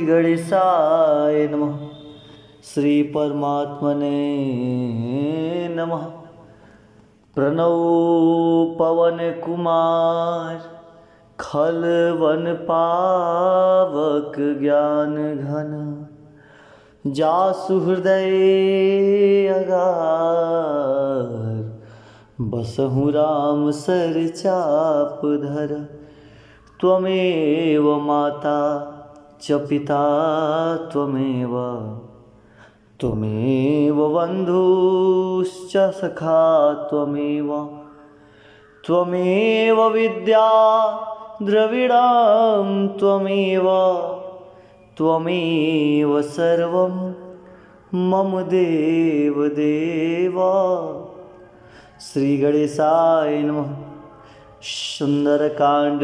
गणेशाय नमः। श्री परमात्मने नमः। प्रणव पवन कुमार खल वन पावक ज्ञान घन, जासु हृदय अगार, बसहु राम सर चाप धर। त्वमेव माता च पिता त्वमेव, त्वमेव बन्धुश्च सखा त्वमेव, त्वमेव विद्या द्रविणं त्वमेव, त्वमेव सर्वं मम देव देव। श्री गणेशाय नमः। सुंदरकांड।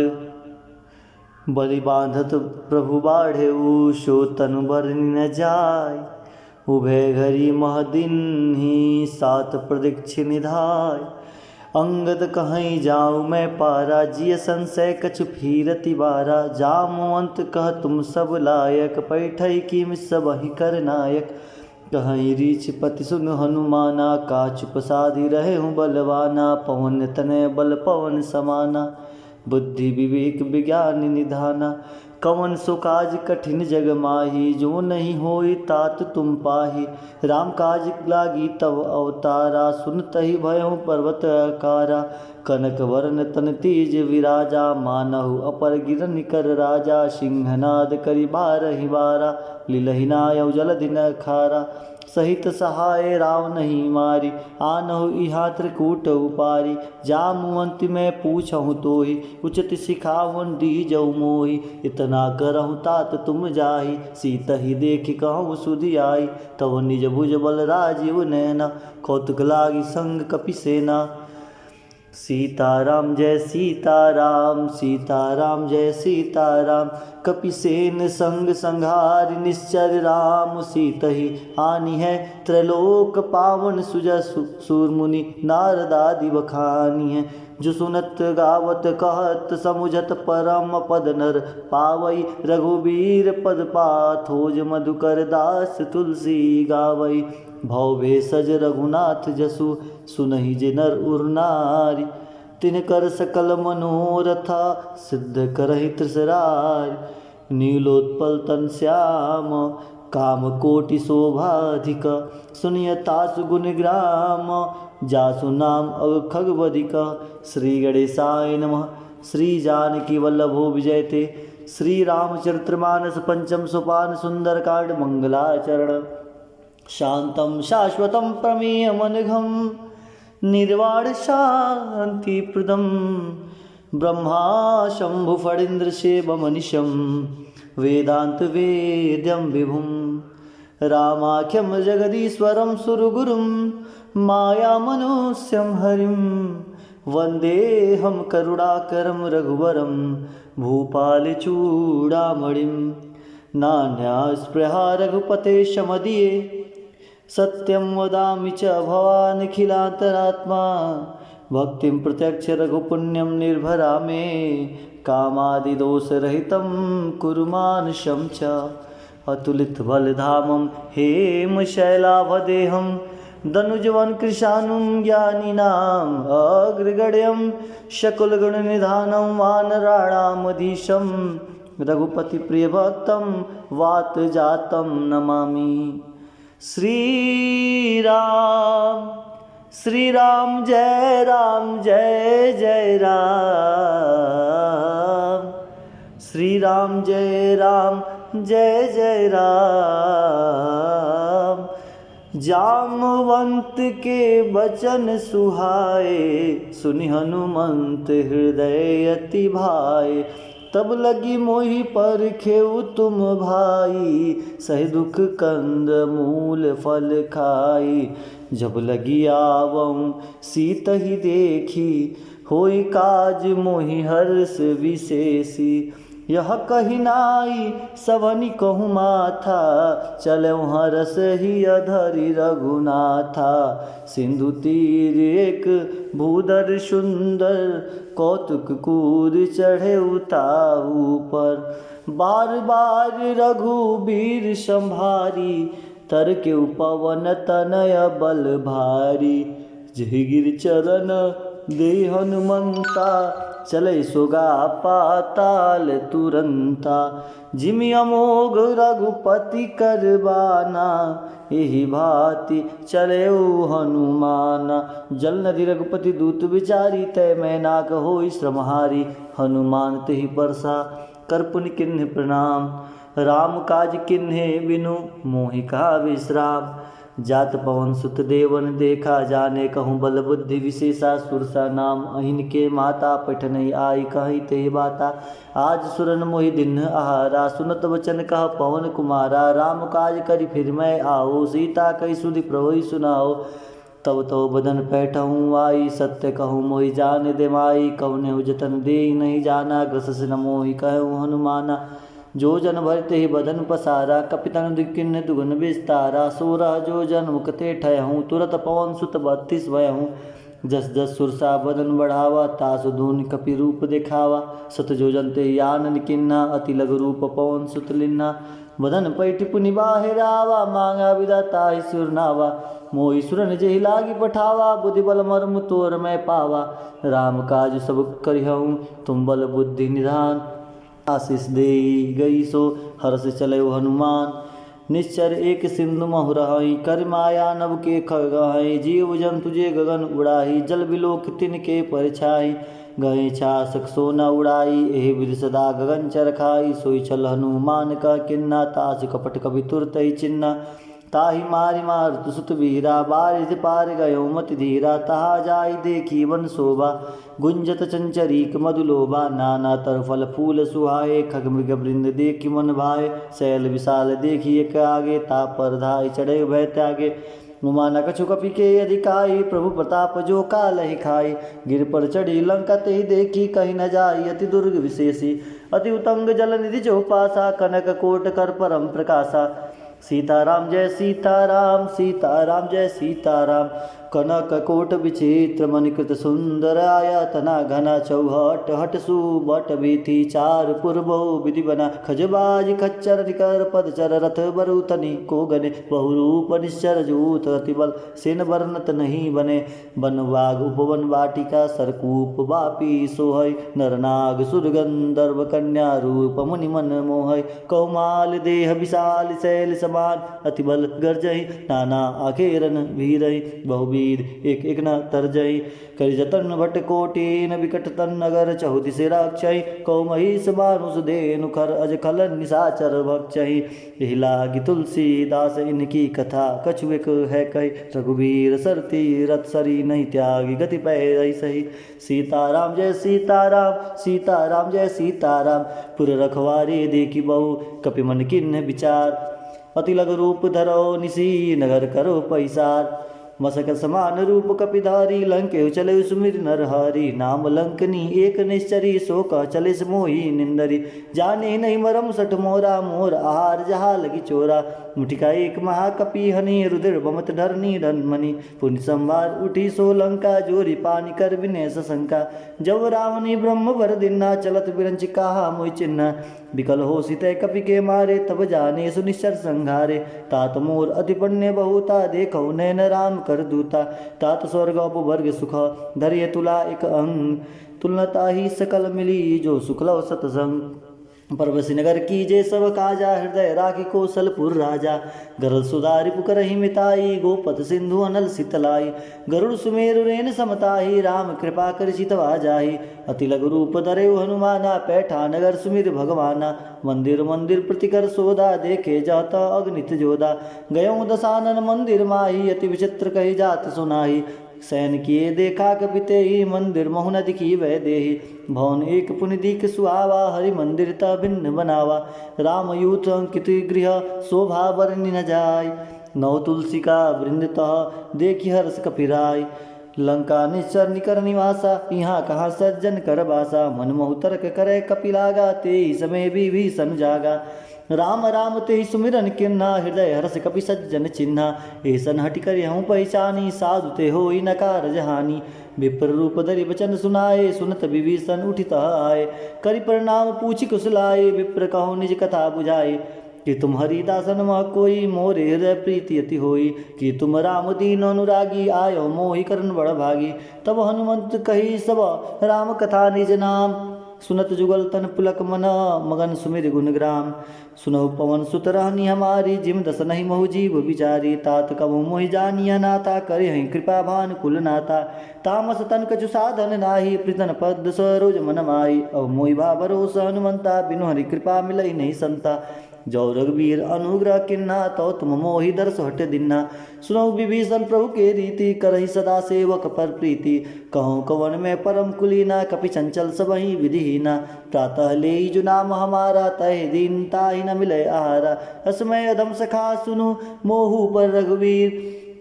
बलि बांधत प्रभु बाढ़ेऊ, सो तनु बरनि न जाय। उभय घरी महदिन ही सात प्रदीक्षि निधाय। अंगद कहीं जाऊँ मैं पारा, जिय संशय कछु फिरति बारा। जामवंत कह तुम सब लायक, पैठई किम सब ही कर नायक। कहीं रीछ पति सुन हनुमाना, काचुप साधि रहे हूँ बलवाना। पवन तनय बल पवन समाना, बुद्धि विवेक विज्ञान निधाना। कवन सो काज कठिन जग माही, जो नहीं होई तात तुम पाही। राम काज लागी तव अवतारा, सुनतहि भयहु पर्वत आकारा। कनक वरन तन तेज विराजा, मानहु अपर गिरन कर राजा। सिंहनाद करि बारहि बारा, लीलहि नायउ जलधि न खारा। सहित सहाय राव नहीं मारी, आनहु इहा त्रिकूट उपारी। जामवंत मैं पूछहु तोहि, उचित सिखावन दीजऊ मोहि। इतना करहु तात तुम जाहि, सीतहि देखि कहूँ सुधि आई। तव निज भुज बल राजीव नैना, कौतुक लागी संग कपिसेना। सीताराम जय सीताराम, सीताराम जय सीताराम। कपिसेन संग संहारि, निश्चर राम सीतहि आनी है। त्रैलोक पावन सुजस सूरमुनि, नारदादि बखानी है। जो सुनत गावत कहत, समुझत परम पद नर पावई। रघुबीर पद पाथोज, मधुकर दास तुलसी गावई। भव भेषज रघुनाथ जसु, सुनहि जे नर उर नारी। तिनकर सकल मनोरथा, सिद्ध करहि त्रिसरारी। नीलोत्पल तन श्याम, काम कोटि शोभाधिक। सुनियतासु गुण ग्राम, जासु नाम खगवधिक। श्री गणेशाय नमः। श्री जानकी वल्लभो विजयते। श्री रामचरितमानस पंचम सोपान, सुंदरकांड मंगलाचरण। शांतं शाश्वतं प्रमेयमनघं, निर्वाण शांतिप्रदं। ब्रह्मा शंभु फणीन्द्र सेवमनिशं, वेदांत वेद्यं विभुं। रामाख्यं जगदीश्वरं सुरगुरुं, मायामनुष्यं हरिं। वन्देऽहं करुणाकरं रघुवरं, भूपालचूडामणिं। नान्यास्पृहा रघुपतेश मदीये, सत्यं वदामि च भवानखिलान्तरात्मा। भक्तिं प्रत्यक्ष रघुपुण्यं निर्भरा मे, कामादिदोषरहितं कुरु मानुषं च। अतुलितबलधामं हेमशैलाभदेहं, दनुजवन कृशानुं ज्ञानिनाम् अग्रगण्यं। शकुलगुणनिधानं वानराणामधीशं, रघुपतिप्रियभक्तं वातजातं नमामि। श्री राम जय जय राम। श्री राम जय जय राम। जामवंत के बचन सुहाए, सुनि हनुमंत हृदय अति भाए। तब लगी मोहि परखेउ तुम भाई, सहि दुख कंद मूल फल खाई। जब लगी आवं सीतहि देखी, होई काज मोहि हर्ष विशेषी। यह कही नाई सवनि कहु माथा, चलऊ हरस ही अधरि रघुनाथा। सिंधु तीर एक भूधर सुंदर, कौतुक कूर चढ़े उताऊ पर। बार बार रघुबीर संभारी, तरकेउ पवन तनय बल भारी। जहि गिर चरण दे हनुमंता, चले सोगा पाताल तुरंता। जिमि अमोघ रघुपति करबाना, एहि भांति चलेउ हनुमाना। जल नदि रघुपति दूत विचारी, तय मैनाक होई श्रमहारी। हनुमान तेहि बरसा कर पुनि किन्हि प्रणाम, राम काज किन्हि बिनु मोहि कहा विश्राम। जात पवन सुत देवन देखा, जाने कहूँ बल बुद्धि विशेषा। सुरसा नाम अहिन माता, पैठनहि आई कहि ते बाता। आज सुरन मोहि दिन आहारा, सुनत वचन कह पवन कुमारा। राम काज करि फिर मैं आओ, सीता कहि सुधि प्रभु सुनाओ। तब तो बदन पैठहूँ आई, सत्य कहूँ मोहि जान दे माई। कौनेहु जतन दे नहीं जाना, ग्रसस न मोहि कहूँ हनुमाना। जो जन भरते ही बदन पसारा, कपितन किन्ह दुगुन विस्तारा। सोरह जो जन मुकते ठयहूँ, तुरत पवन सुत 32 भयहूँ। जस जस सुरसा बदन बढ़ावा, तासु धून कपि रूप दिखावा। सत जो जन ते आनन किन्ना, अति लघु रूप पवन सुत लिन्ना। बदन पैठ पुनि बाहिर आवा, मांगा विदा ताहि सुर नावा। मोहि सुरन जेहि लागी पठावा, बुद्धि बल मर्म तोर मैं पावा। राम काज सब करिहऊँ, तुम बल बुद्धि निधान। आशीष दे गई सो हर्ष चले हनुमान। निश्चर एक सिंधु महुरहि, कर माया नभ के खगहि। जीव जंतु जे गगन उड़ाही, जल बिलोक तिनके परछाई। गए छासक सोना उड़ाई, एहि विधि सदा गगन चरखाई। सोई छल हनुमान का किन्ना, तास कपट कवि तुरतहि चिन्ना। ताहि मारि मारुत सुत वीरा, बारिध पार गयो मति धीरा। तहा जाई देखी वन शोभा, गुंजत चंचरीक मधुलोभा। नाना तर फल फूल सुहाए, खग मृग वृंद देखी मन भाए। शैल विशाल देखी एक आगे, तापर धाय चढ़े भय त्यागे। उमा न कछु कपि के अधिकाई, प्रभु प्रताप जो कालहि खाई। गिर पर चढ़ी लंका तेहि देखी, कहीं न जाई अति दुर्ग विशेषी। अति उतंग जल निधि जो पासा, कनक कोट कर परम प्रकाशा। सीताराम जय सीताराम, सीताराम जय सीताराम। कनक कोट विचित्र मणिकृत सुंदर, आया तना घना चौहट। हट सुबट बीथी चार पूर्वो विधि बना। खजबाज खच्चर निकर पदचर, रथ बरुतनि को गने। बहुरूप निश्चर जूत, अति बल सेन वर्णत नहीं बने। वन बाग उपवन वाटिका, सरकूप वापी सोहय। नरनाग सुर गंधर्व कन्या, रूप मुनि मन मोहय। कौमाल देह विशाल शैल समान, अति बल गर्जहि नाना आखेरन वीरहि। बहुवीर एक एक न तरजहि, करि जतन भट कोटिन विकट तन नगर। चहुदिशे राक्षहि, कौमहिष मानुष धेनु खर। अज खल निशाचर भक्षहि, एहि लागी तुलसीदास इनकी कथा। कछु एक है कही, रघुबीर सरती रथ सरी। नहीं त्यागी गति पै सही। सीताराम जय सीताराम, सीताराम जय सीताराम। पुर रखवारे देखी बहु, कपि मन किन्ह विचार। अति लघु रूप धरो निसी, नगर करो पैसार। मसक समान रूप कपिधारी, लंके चले सुमिर नरहरि। नाम लंकनी एक निश्चरी, सो कह चले मोही निंदरी। जाने नहीं मरम सठ मोरा, मोर आहार जहा लगी चोरा। मुठिका एक महाकपि हनि, रुद्र बमत धरनी धनमणि। पुण्य संभार उठी सो लंका, जोरी पानी कर विनय सशंका। जब रावणी ब्रह्म वर दिना, चलत बिरंच कहा मोहि चिन्ह। विकल हो सीते कपि के मारे, तब जाने सुनिश्चर संघारे। तात मोर अति पुण्य बहुता, देखो नैन राम कर दूता। तात स्वर्ग उपवर्ग सुख, धरिय तुला एक अंग। तुलनता ही सकल मिली, जो सुखलव सतसंग। परवसी नगर कीजे सब काजा, हृदय राखी कौशलपुर राजा। गरल सुधारि पुकरहि मिताई, गोपत सिंधु अनल शीतलाई। गरुड़ सुमेरु रेन समताही, राम कृपा कर चितवा जाही। अति लघु रूप धरेउ हनुमाना, पैठा नगर सुमिर भगवाना। मंदिर मंदिर प्रतिकर सोदा, देखे जाता अगणित जोदा। गयों दसानन मंदिर माही, अति विचित्र कही जात सुनाही। सैन किए देखा कपिते ही, मंदिर महु न दिखी वह देही। भवन एक पुनि दीख सुहावा, हरि मंदिर ता भिन्न बनावा। राम यूथ अंकित गृह, शोभा बरनि न जाय। नौ तुलसी का वृंद तह, देखी हर्ष कपिराय। लंका निश्चर निकर निवासा, यहाँ कहाँ सज्जन कर बासा। मन मोहु तर्क करे कपिलागा, ते समय विभीषण जागा। राम राम ते सुमिरन किन्हा, हृदय हर्ष कपि सज्जन चिन्हा। ऐसन हटि कर हूँ पहचानी, साधु ते होई न कारज हानि। विप्र रूप धरि वचन सुनाए, सुनत विभीषण उठित आए। करि प्रणाम पूछि कुशलाए, विप्र कहु निज कथा बुझाए। कि तुम हरिदासन मह कोई, मोरे हृदय प्रीति अति होई। कि तुम राम दीन अनुरागी, आयो मोहि करन बड़ भागी। तब हनुमंत कही सब राम कथा निज नाम, सुनत जुगल तन पुलक मन, मगन सुमिर गुणग्राम। सुनहु पवन सुत रहनी हमारी, जिम दस नहीं महु जीव बिचारी। तात कबहु मोहि जानिया नाता, करे हैं कृपा भान कुल नाता। तामस तन कछु साधन नाही, प्रीतन पद सरोज मन माई। अब मोहि भा भरोसा हनुमंता, बिनु हरि कृपा मिलई नहीं संता। जो रघुवीर अनुग्रह किन्ना, तो तुम मोहि दर्श हट दिन्ना। सुनौ विभीषण प्रभु के रीति, करहि सदा सेवक पर प्रीति। कहूँ कवन में परम कुलीना, कपि चंचल सबहि विधिहीना। प्रातः लेई जो नाम हमारा, तह दिन ताहि न मिले आहारा। असमय अधम सखा सुनु, मोहु पर रघुवीर।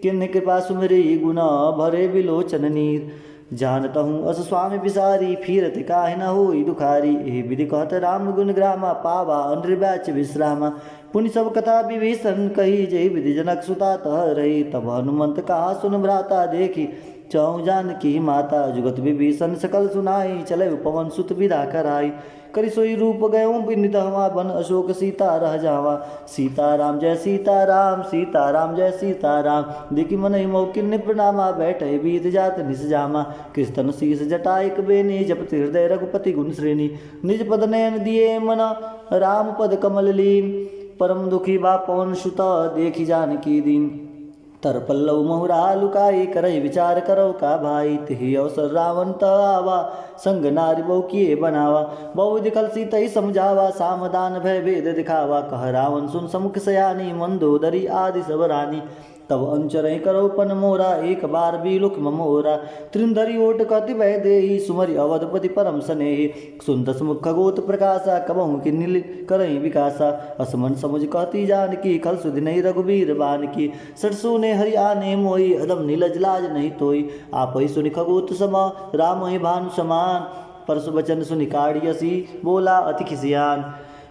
किन्ह कृपा सुमिरि गुना, भरे बिलोचन नीर। जानत हूँ अस स्वामी बिसारी, फिरत काहे न होई दुखारी। एहि विधि कहत राम गुण ग्रामा, पावा अनृब्याच विश्रामा। पुनि सब कथा विभीषण कही, जय विधि जनक सुता तह रही। तब हनुमंत कहा सुन भ्राता, देखी चौ जानकी माता। जुगत विभीषण सकल सुनाई, चले पवन सुत विदा कराई। करि सोई रूप गयो बिनित हवा, बन अशोक सीता रह जावा। सीताराम जय सीताराम, सीताराम जय सीताराम। देखी मन मौ किन्नि प्रणामा, बैठे बीत जात निस जामा। कृष्ण शीस जटायक बेनी, जपति हृदय रघुपति गुण श्रेणी। निज पद नयन दिए मना, राम पद कमल लीन। परम दुखी बा पवन सुत, देखी जानकी दीन। तर पल्लव मोहरा लुकाई, करई विचार करो का भाई। तिहि अवसर रावण तवा, संग नारी बहु किए बनावा। बहु दिखल सीतई समझावा, सामदान भय भेद दिखावा। कह रावण सुन समुख सयानी, मंदोदरी आदि सब रानी। तब अंचरहि करो पन मोरा, एक बार भी लुक ममोरा। त्रिंधरी ओट कति भय देहि, सुमरि अवधपति परम स्नेहि। सुंदस मुख खगोत प्रकाशा, कबहु कि नील करहि विकासा। असमन समुझ कहती जानकी, खल सुधि नहीं रघुबीर बानकी। सरसो ने हरि आने मोई, अदम नीलज लाज नहीं तोई। आपहि सुनि खगोत समा, राम ही भानु समान। परसु वचन सुनि काढ़ियसी, बोला अति खिसियान।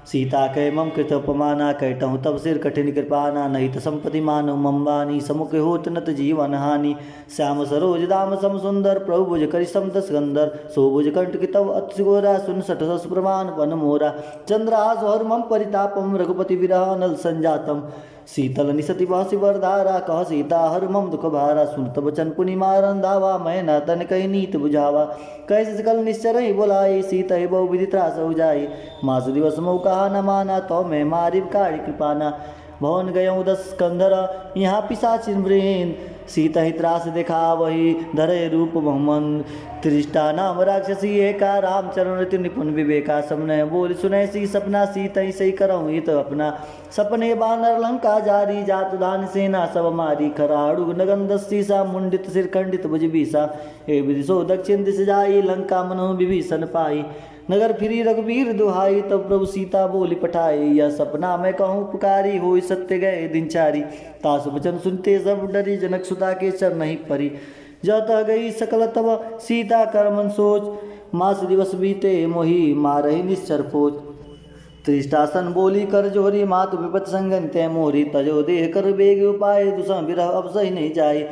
सीता कह मम कृत अपमाना, कहटहूँ तब सिर कठिन कृपाना। नहीं तो संपत्ति मानव मम्बानी, समुख होत नत जीवन हानि। श्याम सरोज दाम सम सुंदर, प्रभु भुज करि सम दस गंधर। सो भुज कंठ की तव अति गोरा, सुन सठ सस प्रमाण वन मोरा। चंद्रहास और मम परितापम, रघुपति विरह अनल संजातम। शीतल निसति बहसी वरधारा, कह सीता हर मम दुख भारा। सुनत बचन पुनि मारन धावा, मैं न तन कही नीत बुझावा। कैसे सकल निश्चर ही बुलाई, सीता ही बहु विधि त्रास हो जाई। मास दिवस मऊ कहा न माना, तो मैं मारी काढ़ी कृपाना। भवन गयऊँ 10 कंधर, यहाँ पिशाचिन वृंद। सीता ही त्रास देखा वही, धरे रूप बहुमन। त्रिष्टा नाम राक्षसी एका, रामचरण ऋतु निपुण विवेका। सबने बोल सुने सी सपना, सीता ही सही करऊँ हित अपना। सपने बानर लंका जारी, जात दान सेना सब मारी। खराड़ू नगन 10 सीसा, मुंडित सिर खंडित भुज बीसा। ए विधि सो दक्षिण दिश जाई, लंका मनो विभीषण पाई। नगर फिरी रघुवीर दुहाई, तब प्रभु सीता बोली पठाई। यह सपना मैं कहूँ पुकारी, होई सत्य गए दिनचारी। तासु वचन सुनते सब डरी, जनक सुता के चर नहीं परी। जत गई सकल तब सीता कर मन सोच, मास दिवस बीते मोहि मारहि निश्चर पोच। त्रिष्टासन बोली कर जोरी, मातु विपत संगन तय मोरी। तजो देह कर बेग उपाय, दुसम विरह अब सही नहीं जाए।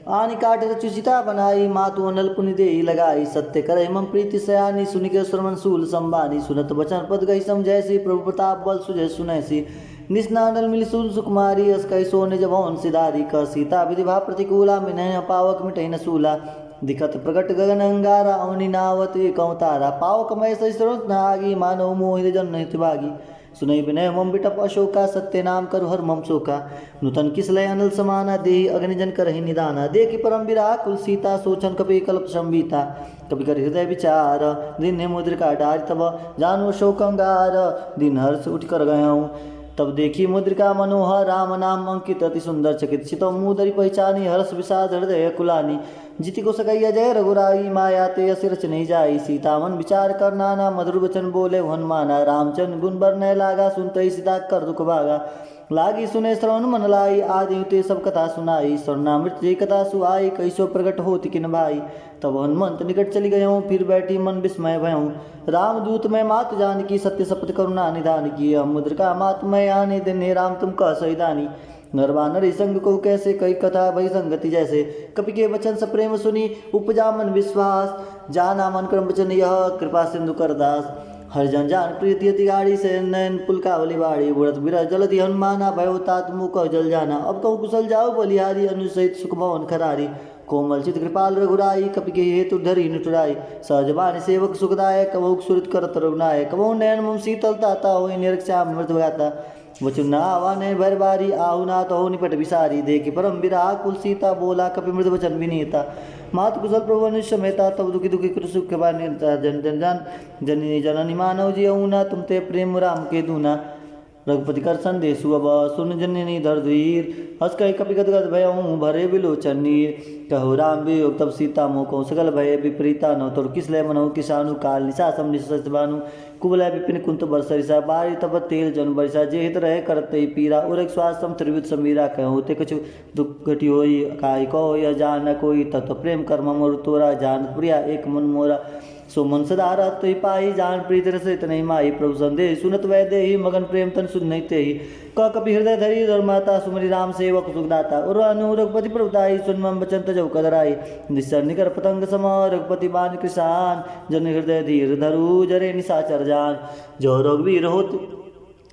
आनि काट रचुचिता बनाई, मातु अनल पुनि देहि लगाई। सत्य करे मम प्रीति सयानी, सुनि के श्रवण सूल संबानी। सुनत बचन पद गई समझैसी, प्रभु प्रताप बल सुजय सुनैसी। निस्नानल मिल सुन सुकुमारी, अस कई सोने जभौन सिधारी। क सीता विधि भा प्रतिकूला, मिनह पावक मिटहि न सूला। दिखत प्रगट गगन अंगारा, अवनि नावत एक अवतारा। पावक मय सहित नागी, मानव मोहि जन हित भागी। सुनई विनय मम बिटप अशोका, सत्य नाम करु हर मम शोका। नूतन किसलय अनल समाना, देहि अग्निजन करहि निदाना। देखि परम विराकुल सीता, सोचन कपि कल्प संबीता। कवि कर हृदय विचार, दिन मुद्रिका डार। तब जानु शोक अंगार, दिन हर्ष उठ कर गयऊँ। तब देखी मुद्रिका मनोहर, राम नाम अंकित अति सुंदर चकित। चितौ मुदरि पहचानी, हर्ष विषाद हृदय कुलानी। जिति को सकैया जय रघुराई, माया ते असिर रच नहीं जाई। सीता मन विचार कर नाना, मधुर वचन बोले हनुमाना। रामचंद्र गुण बरनय लागा, सुनतई सीता कर दुख भागा। लागी सुने श्रवण मन लाई, आदि ते सब कथा सुनाई। स्वर्णामृत जय कथा सुहाई, कैसो प्रकट होति किन भाई। तब हनुमंत निकट चली गयऊँ, फिर बैठी मन विस्मय भयऊँ। रामदूत मैं मात जानकी, सत्य शपथ करुणा निधान की। मुद्रिका मात मैं आने देने, राम तुम कह सहिदानी। नरवानरी संग को कैसे कई कथा भई संगति जैसे। कपि के वचन सप्रेम सुनी उपजा मन विश्वास, जाना मन क्रम वचन यह कृपा सिंधु करदास। हर जन जान प्रीति अति गाड़ी से नयन पुलकावली बाड़ी, बुढ़त बिरज जलधि हनुमाना भयो तात मुख जल जाना। अब कहूँ कुशल जाओ बलिहारी अनुसहित सुख भवन खरारी, कोमल चित कृपाल रघुराई कपि के हेतु धरी नुटुराई। सहजबानी सेवक सुखदायक कबहु सुरत करत रघुनायक, कबहु नयन मुम शीतल ताता होई निरक्षाम मृत गाता। वचन न आवा ने भर बारी आहु ना तो निपट विसारी, देखि परम विराह कुल सीता बोला कपि मृद वचन विनीता। मातु कुशल प्रभु अनुष्य मेहता तब दुखी दुखी कृ सुख के बार जन जन जान जननी जननी मानव जी ना तुम ते प्रेम राम के दूना। रघुपति कर संदेशु अब सुन जननी धीर, हस कही कपि गदगद भयऊँ भरे बिलोचन नीर। कहो राम वियोग तब सीता मोको सकल भय विपरीता नौ तोर किसलय मनहु किसानु काल निशासम निशानु। कुबलय विपिन कुंत बरसरिसा बारी तब तेल जन बरिसा, जे हित रहे करते पीरा उरक स्वास्थम त्रिविध समीरा। कहूँ ते कछु दुख घटी होई काई कहो यह जान कोई, तत्व प्रेम कर्म मोर तोरा जान प्रिया एक मन मोरा। सो मन सदा रहत ही पाई जान प्रीत रसित नहीं माई, प्रभु संदेह सुनत वै देहि मगन प्रेम तन सुन नहीं तेहि। क कपि हृदय धरी धर्माता सुमरि राम सेवक सुखदाता, और अनु रघुपति प्रभुताई सुन मम बचन तजौ कदराई। निश्चर निकर पतंग सम रघुपति बान किसान, जन हृदय धीर धरु जरे निशाचर जान। जो रघुवीर होत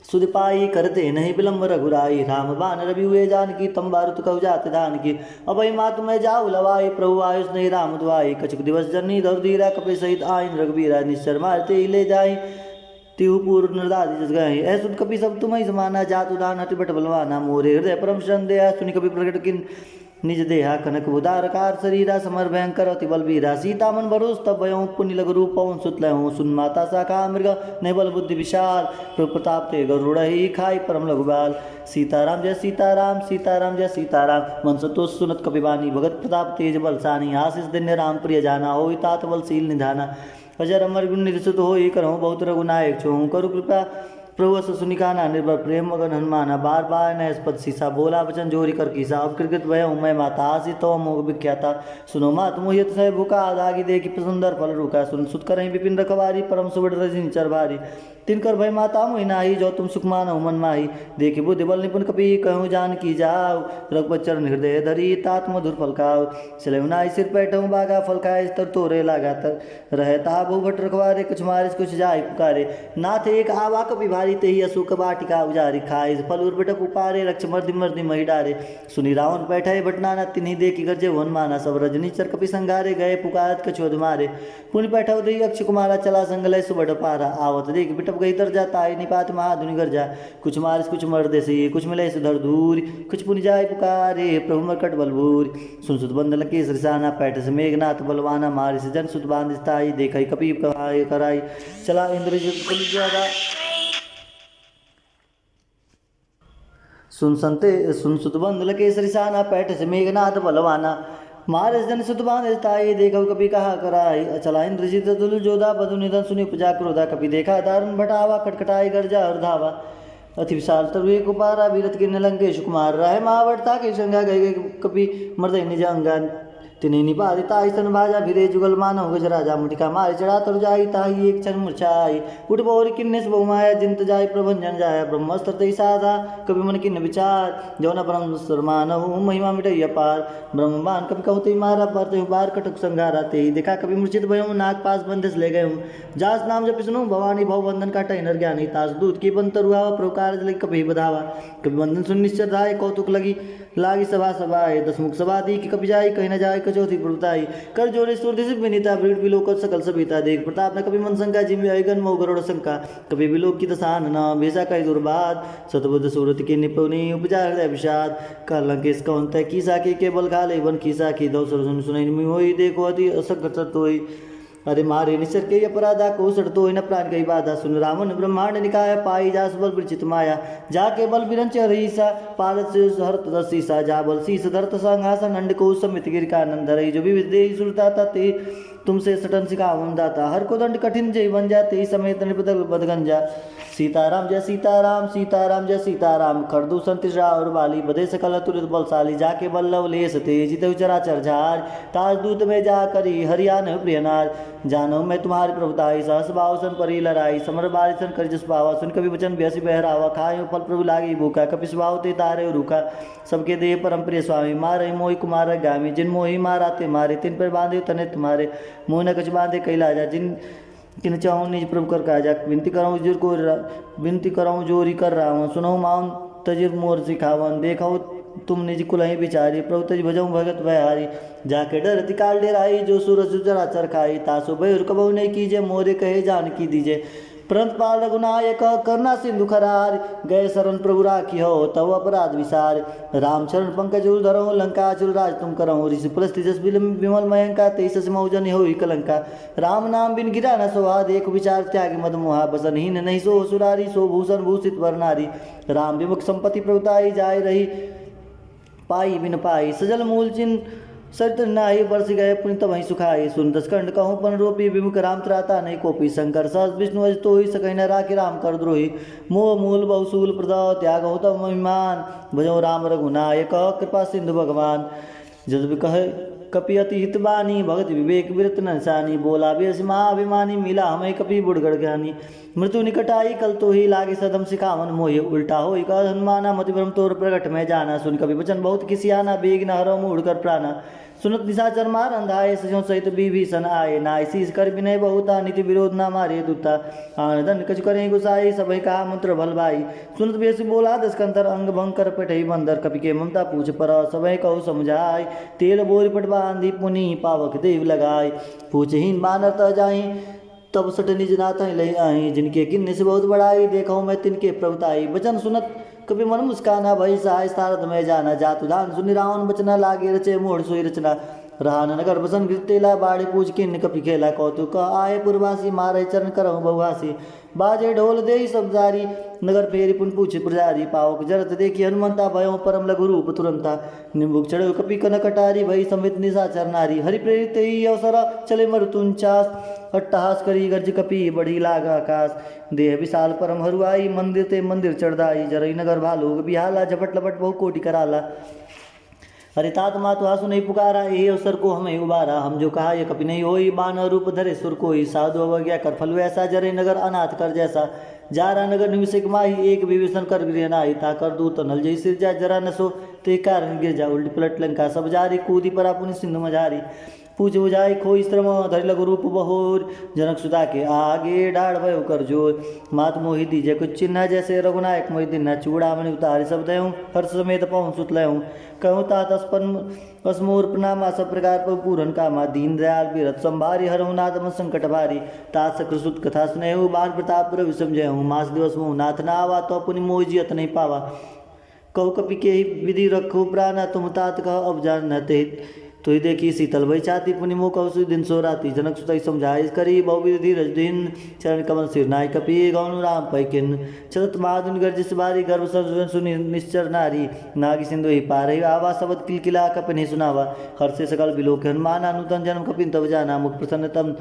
सुध पाई करते नहीं विलम्ब रघुराई, राम बान रवि हुए जान की तम बारुत कहु जात धान की। अब मातु मैं जाऊ लवाई प्रभु आयुष नहीं राम दुआई, कछुक दिवस जननी धर धीरा कपि सहित आइन रघुवीरा। निश्चर मारते ही ले जाई तिहु पूर्व नृदादि जस गए, ऐसुत कपि सब तुम्हें समाना जात उदान हटि बट बलवाना। मोरे हृदय परम शरण दया सुनि कपि प्रकट किन निज देहा, कनक उदारकार शरीरा समर भयंकर अति बलवीरा। सीता मन भरोस तब भयऊँ पुण्य लघु रूप पवन सुत लहूँ, सुन माता शाखा मृग नहीं बल बुद्धि विशाल। प्रभु प्रताप ते गरुड़हि खाई परम लघुबाल। सीताराम जय सीताराम सीताराम जय सीताराम, मन संतोष सुनत कपिबानी। भगत प्रताप तेज बलसानी, आशीष दिन्य राम प्रिय जाना। होई तात बलशील निधाना, अजर अमर गुण निरसुत होई करहूँ बहुत रघुनायक छोहूँ। करु कृपा प्रभु अस सुनिकाना, निर्भर प्रेम मगन हनुमाना। बार बार नयस्पत सीसा, बोला वचन जोरी कर कीसा। अब कृत भय मैं माता, आसी तो मोह विख्याता। सुनो मात मोहित सह भूखा आदागी देखी सुंदर फल रुका। सुन सुत करहीं विपिन रखवारी, परम सुबड़ रजनी चर भारी। तिनकर भय माता मोहि नाही, जो तुम सुख मानहु मन माही। देखि बुद्धि बल निपुण कपि कहूँ जान की जाओ, रघुपति चरण हृदय धरी तात मधुर फल खाओ। चलहु नाई सिर पैठहु बागा, फल खाए तर तोरे लागा तर। रहे ता भूभट रखवारे, कुछ मारिस कुछ जाय पुकारे। नाथ एक आवा कपि भारी, तेहि अशोक वाटिका उजारी। खाए फल उर्बटक उपारे, रक्ष मर्दि मर्दि मही डारे। सुनी रावण बैठे बटनाना, तिन्हि देखि गरजे हनुमाना। सब रजनीचर कपि संघारे, गए पुकारत कछोद मारे। पुनि बैठौ दई अक्ष कुमारा, चला संगलय सुबड़ पारा। आवत देख बिटप गई तर जाता, आई निपात महाधुनि गर्जा। कुछ मारिस कुछ मर्दे से, कुछ मिले सुधर दूरी। कुछ पुनि जाय पुकारे, प्रभु मरकट बलबूरी। सुन सुत बंदल के सरिसाना, पैठ से मेघनाथ बलवाना। मारिस जन सुत बांध स्थाई, देखई कपि कराई। चला इंद्रजित कुल ज्यादा, सुन सुत बंदल के सरिसाना। पैठ से मेघनाथ बलवाना, मारस जन सुत बांध ताई। देखो कपि कहा कराई, चला इंद्रजित तुल जोधा। बधु निधन सुनि उपजा क्रोधा, कपि देखा दारुण भटावा। खटखटाई गर्जा और धावा, अति विशाल तरुए कुपारा। वीरत के लंकेश कुमार, राय महावरता के संगा। गए कपि मर्दय निज अंगन, तिन्हें निपादिता स्तन भाजा। भिरे जुगल मानव गज राजा, मुटिका मारे चढ़ा तर जाई। ताही एक क्षण मूर्छाई, उठ बोर किन्नेस बहुमाया। जिंत जाय प्रभंजन जाय, ब्रह्मस्त्र तई साधा। कवि मन किन्न विचार, जौन परम मानहु महिमा मिटई अपार। ब्रह्मबान कपि कहु तई मारा, परते बार कटक संघारा। तेहि देखा कपि मूर्छित भयऊँ, नाग पास बंधस ले गयूँ। जास नाम जप सुनु भवानी, भव बंधन काटई नर ज्ञानी। तास दूत की बन तरुआवा, प्रकार लगी कपि बधावा। कपि बंधन सुन निश्चर धाय, कौतुक लागी सभा सभाए। दसमुख सभा दी कि कपि जाय, कहीं न जाय चौथी प्रभुताई। कर जोरे सुरदि विनीता, भीड़ विलोक सकल सभीता। देख प्रताप न कपि मन शंका, जिम अगन मोह गरुड़ शंका। कपि विलोक की दसान न, भेषा कई दुर्बाद। सतबुद्ध सूरत के निपुणी, उपजा हृदय विषाद। कर लंकेश कौन तय कीसा के बल घाले वन कीसा की। दो सुन सुनई होई, देखो अति असंकट होई। अरे मारे निश्चर के अपराधा, को सड़तो न प्राण गई बाधा। सुन रावण ब्रह्मांड निकाय, पाई जास बल विरचित माया। जाके बल विरंच रहीसा, पारत से हरत दसीसा। जा बल शीस धरत संघासन, नंड को समित गिर का नंदरई। जो भी विद्य सुरता ते तुमसे सटन सिखावन दाता। हर को दंड कठिन जय बन जाते ही समेत निपदल बदगंजा। सीताराम जय सीताराम, सीताराम जय सीताराम। खरदू संतरा और बाली, बधे सकल तुरित बलशाली। जाके बल्लभ लेस तेज, जितहु चराचर झार। ताज दूत में जा करी, हरियाण प्रियनार। जानो मैं तुम्हारी प्रभुताई, सहस भाव सन परी लड़ाई। समर बारी सन कर जस पावा, सुन कवि वचन बेसी बहरावा। खायो फल प्रभु लागी भूखा, कपिस भाव ते तारे रूखा। सबके देह परम प्रिय स्वामी, मारे मोहि कुमार गामी। जिन मोहि माराते मारे, तिन पर बांधे तने तुम्हारे। मोह न कछ बांधे कैलाजा, जिन किन चाहूँ निज प्रभु कर काजा। विनती कराऊँ जोरी कर रावण, सुनहु माउन तजिर मोर सिखावन। देखो तुम निज कुलहि बिचारी, प्रभु तज भजऊँ भगत भयहारी। जाके डरति काल डेराई, जो सूरज चराचर खाई। तासु भय कबहु नहीं कीजे, मोरे कहे जानकी दीजे। परंत पाल रघुनायक, करुणा सिंधु खरार। गए शरण प्रभु राखी हो, तव अपराध विसार। राम चरण पंकज धरऊँ, लंका चुर राज तुम करऊँ। ऋषि पुलस तेजस विमल मयंका, तेईस मौजन हो कलंका। राम नाम बिन गिरा न सोहा, देख विचार त्याग मद मोहा। बसनहीन नहीं सो सुरारी, सो भूषण भूषित वरनारी। राम विमुख संपत्ति प्रभुताई, जाय रही पाई बिन पाई। सजल मूल चिन्ह सरित नाहि, बरस गए पुण्य तब वहीं सुखाई। सुन दसकंड कहूँ पन रोपी, विमुख राम त्राता नहीं कोपी। शंकर सहस विष्णु अज तोहि, सकहि न राखि राम कर द्रोही। मोह मूल बहुसूल प्रदाव, त्याग हो तब अभिमान। भजो राम रघुनायक, कृपा सिंधु भगवान। जब कहे कपि अति हितबानी, भगत विवेक विरत नसानी। बोला बेस महाभिमानी, मिला हमें कपि बुढ़गढ़ ज्ञानी। मृत्यु निकट आई कल तो ही, लागे सदम सिखावन मोहि। उल्टा हो कह हनुमाना, मति भ्रम तोर प्रगट में जाना। सुन कवि वचन बहुत किसियाना, बेग न हरो मुँह उड़कर प्राणा। सुनत निशाचर मार अंधाए, सजों सहित विभीषण आए। नाय शीस कर विनय बहुता, नीति विरोध ना मारे दूता। आनंदन कछु करें गुसाई, सबहि का मंत्र भल भाई। सुनत बेस बोला दसकंतर, अंग भंग कर पठई बंदर। कपि के ममता पूछ पर, सबहि कहु समझाई। तेल बोर पट बांधी, पुनि पावक देव लगाई। पूछहीन बानर तह जाई, तब सट निज नाथ लहि आई। जिनके किन्ने से बहुत बड़ाई, देखो मैं तिनके प्रभुताई। वचन सुनत कभी मन मुस्काना, भई सहाय सारद में जाना। जातु दान सुनि रावण बचना, लागे रचे मोड़ सोई रचना। रहा नगर बसन गिरतेला, बाड़ी पूछ किन्न कपि खेला। कौतुक आए पुरवासी, मारे चरण करहु बहुहासी। बाजे ढोल दे सब जारी, नगर फेरी पुन पूछे पुजारी। पावक जरत देखी हनुमंता, भयों परम लघु रूप तुरंता। निम्बुक चढ़ो कपि कन कटारी, भई समित निशाचर नारी। हरि प्रेरित ही अवसर, चले मरुतुंचास। अट्टहास करी गर्ज कपि, बढ़ी लाग आकाश। देह विशाल परम हरुआई, मंदिर ते मंदिर चढ़दाई। जरई नगर भालू बिहाला, झपट लपट बहु कोटि कराला। अरे तात मातु आसु नहीं पुकारा, यही अवसर को हमें उबारा। हम जो कहा ये कपि नहीं होई, बानर रूप धरे सुर कोई। साधु अवज्ञा कर फल वैसा, जरे नगर अनाथ कर जैसा। जारा नगर निमिषक माही, एक विभीषण कर गृह नाई। ता कर दूत नल जय सिरजा, जरा नसो ते कारण गिर जा। उल्टी पलट लंका सब जारी, कूदी परा पुनि सिंधु मझारी। पूछ बुझाई खोई श्रम, धरि लघु रूप बहोर। जनक सुता के आगे, डाढ़ भयो कर जोर। मात मोहि दीजे कुछ चिन्ह, जैसे रघुनायक मोहि दिन्हा। चूड़ामणि उतारि सब दयूँ, हर्ष समेत पहुँ सुत लयूँ। कहूँ तात असमोर प्रणामा, सब प्रकार पर पूरन कामा। दीन दयाल बिरत संभारी, हरहु नाथ संकट भारी। तात सकृ सुत कथा सुनहु, बान प्रताप प्रभु समझहु। मास दिवस मुँह नाथ न आवा, तो पुनि मोहि जियत नहीं पावा। कहु कपि के विधि रखो प्राणा, तुम तात कह अब जानते। तो ही देखी शीतल भई छाती, पुनि मोह कहु दिन सो राती। जनक सुतई समझाई करी, बहुविध धीरज दिन। चरण कमल सिर नाय कपि, गौन राम पै किन। चलत महादुन गर्जिस बारी, गर्भ सब सुनि निश्चर नारी। नागी सिंधु ही पारहि, आवा शब्द किलकिला कपि नहीं सुनावा। हर्षे सकल बिलोक हनुमाना, नूतन जन्म कपिन तब जाना। मुख प्रसन्न तम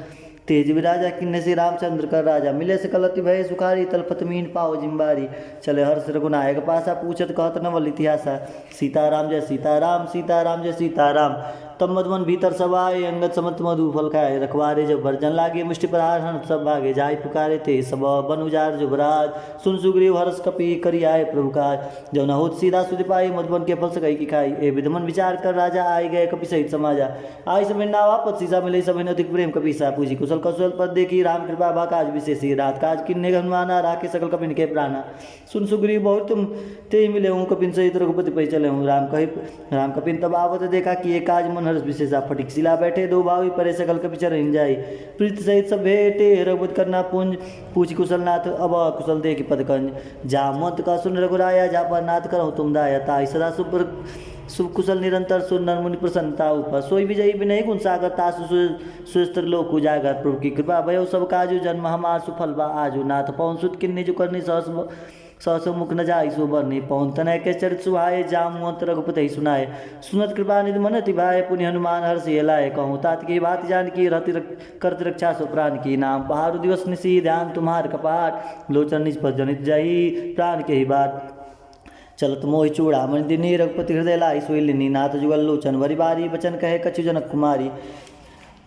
तेज विराजा, किन्ने से रामचंद्र कर राजा। मिले सकल अति भय सुखारी, तलपत मीन पाओ जिम्बारी। चले हर्ष रघुनायक पासा, पूछत कहत नवल इतिहासा। सीताराम जय सीताराम, सीताराम जय सीताराम। तब मधुवन भीतर सब आए, अंगद समत मधु फल खाए। रखवारे जब भरजन लागे, मुष्टि प्रहार हंस सब भागे। जाय पुकारे ते सब बन उजार जुबराज। सुन सुग्रीव हर्ष कपि, करि आए प्रभु काज। जो न होत सीधा सुधि पाई, मधुवन के फल सकई की खाई। ए विधमन विचार कर राजा, आए गए कपि सहित समाजा। आई समय नावा पद सीसा, मिले सब अधिक प्रेम कपीसा। पूजी कुशल कौशल पद देखी, राम कृपा बा काज विशेषी। रात काज किन्ने हनुमाना, राखे सकल कपिन के प्राणा। सुन सुग्रीव बहुत तुम ते मिले हूँ, कपिन सहित रघुपति पै चले हूँ। राम कपिन तब आवत देखा, कि एक काज मन हर्ष विशेषा। फटिक शिला बैठे, दो भावी परे सकल कपि चरहिं जाई। प्रीत सहित सब भेटे, रघुपति करना पुंज। पूछ कुशल नाथ अब कुशल दे की पदकंज। जा मत का सुन रघुराया, जा पर नाथ करहु तुम दाया। ताई सदा शुभ कुशल निरंतर, सुन नर मुनि प्रसन्नता ऊपर। सोई विजयी विनय गुण सागर, तासु सुस्त्र लोक उजागर। प्रभु की कृपा भयो सब काजु, जन्म हमार सुफल बा आजु। नाथ पवन सुत किन्नी जो करनी सौ मुख न जाई सो बरनी पवन तनय के चरित सुहाए जामुअंत रघुपति सुनाए सुनत कृपा निधि मन तिभाए पुण्य हनुमान हर्ष लाए कहूँ तात की बात जान की रहती करत रक्षा सो प्राण की नाम पहाड़ दिवस निशी ध्यान तुम्हार कपाट लोचन निज पर जनित जाई प्राण के ही बात चलत मोहि चूड़ा मन दिनी रघुपति हृदय लाई सोई लिनी नाथ जुगल लोचन वरि बारी बचन कहे कछु जनक कुमारी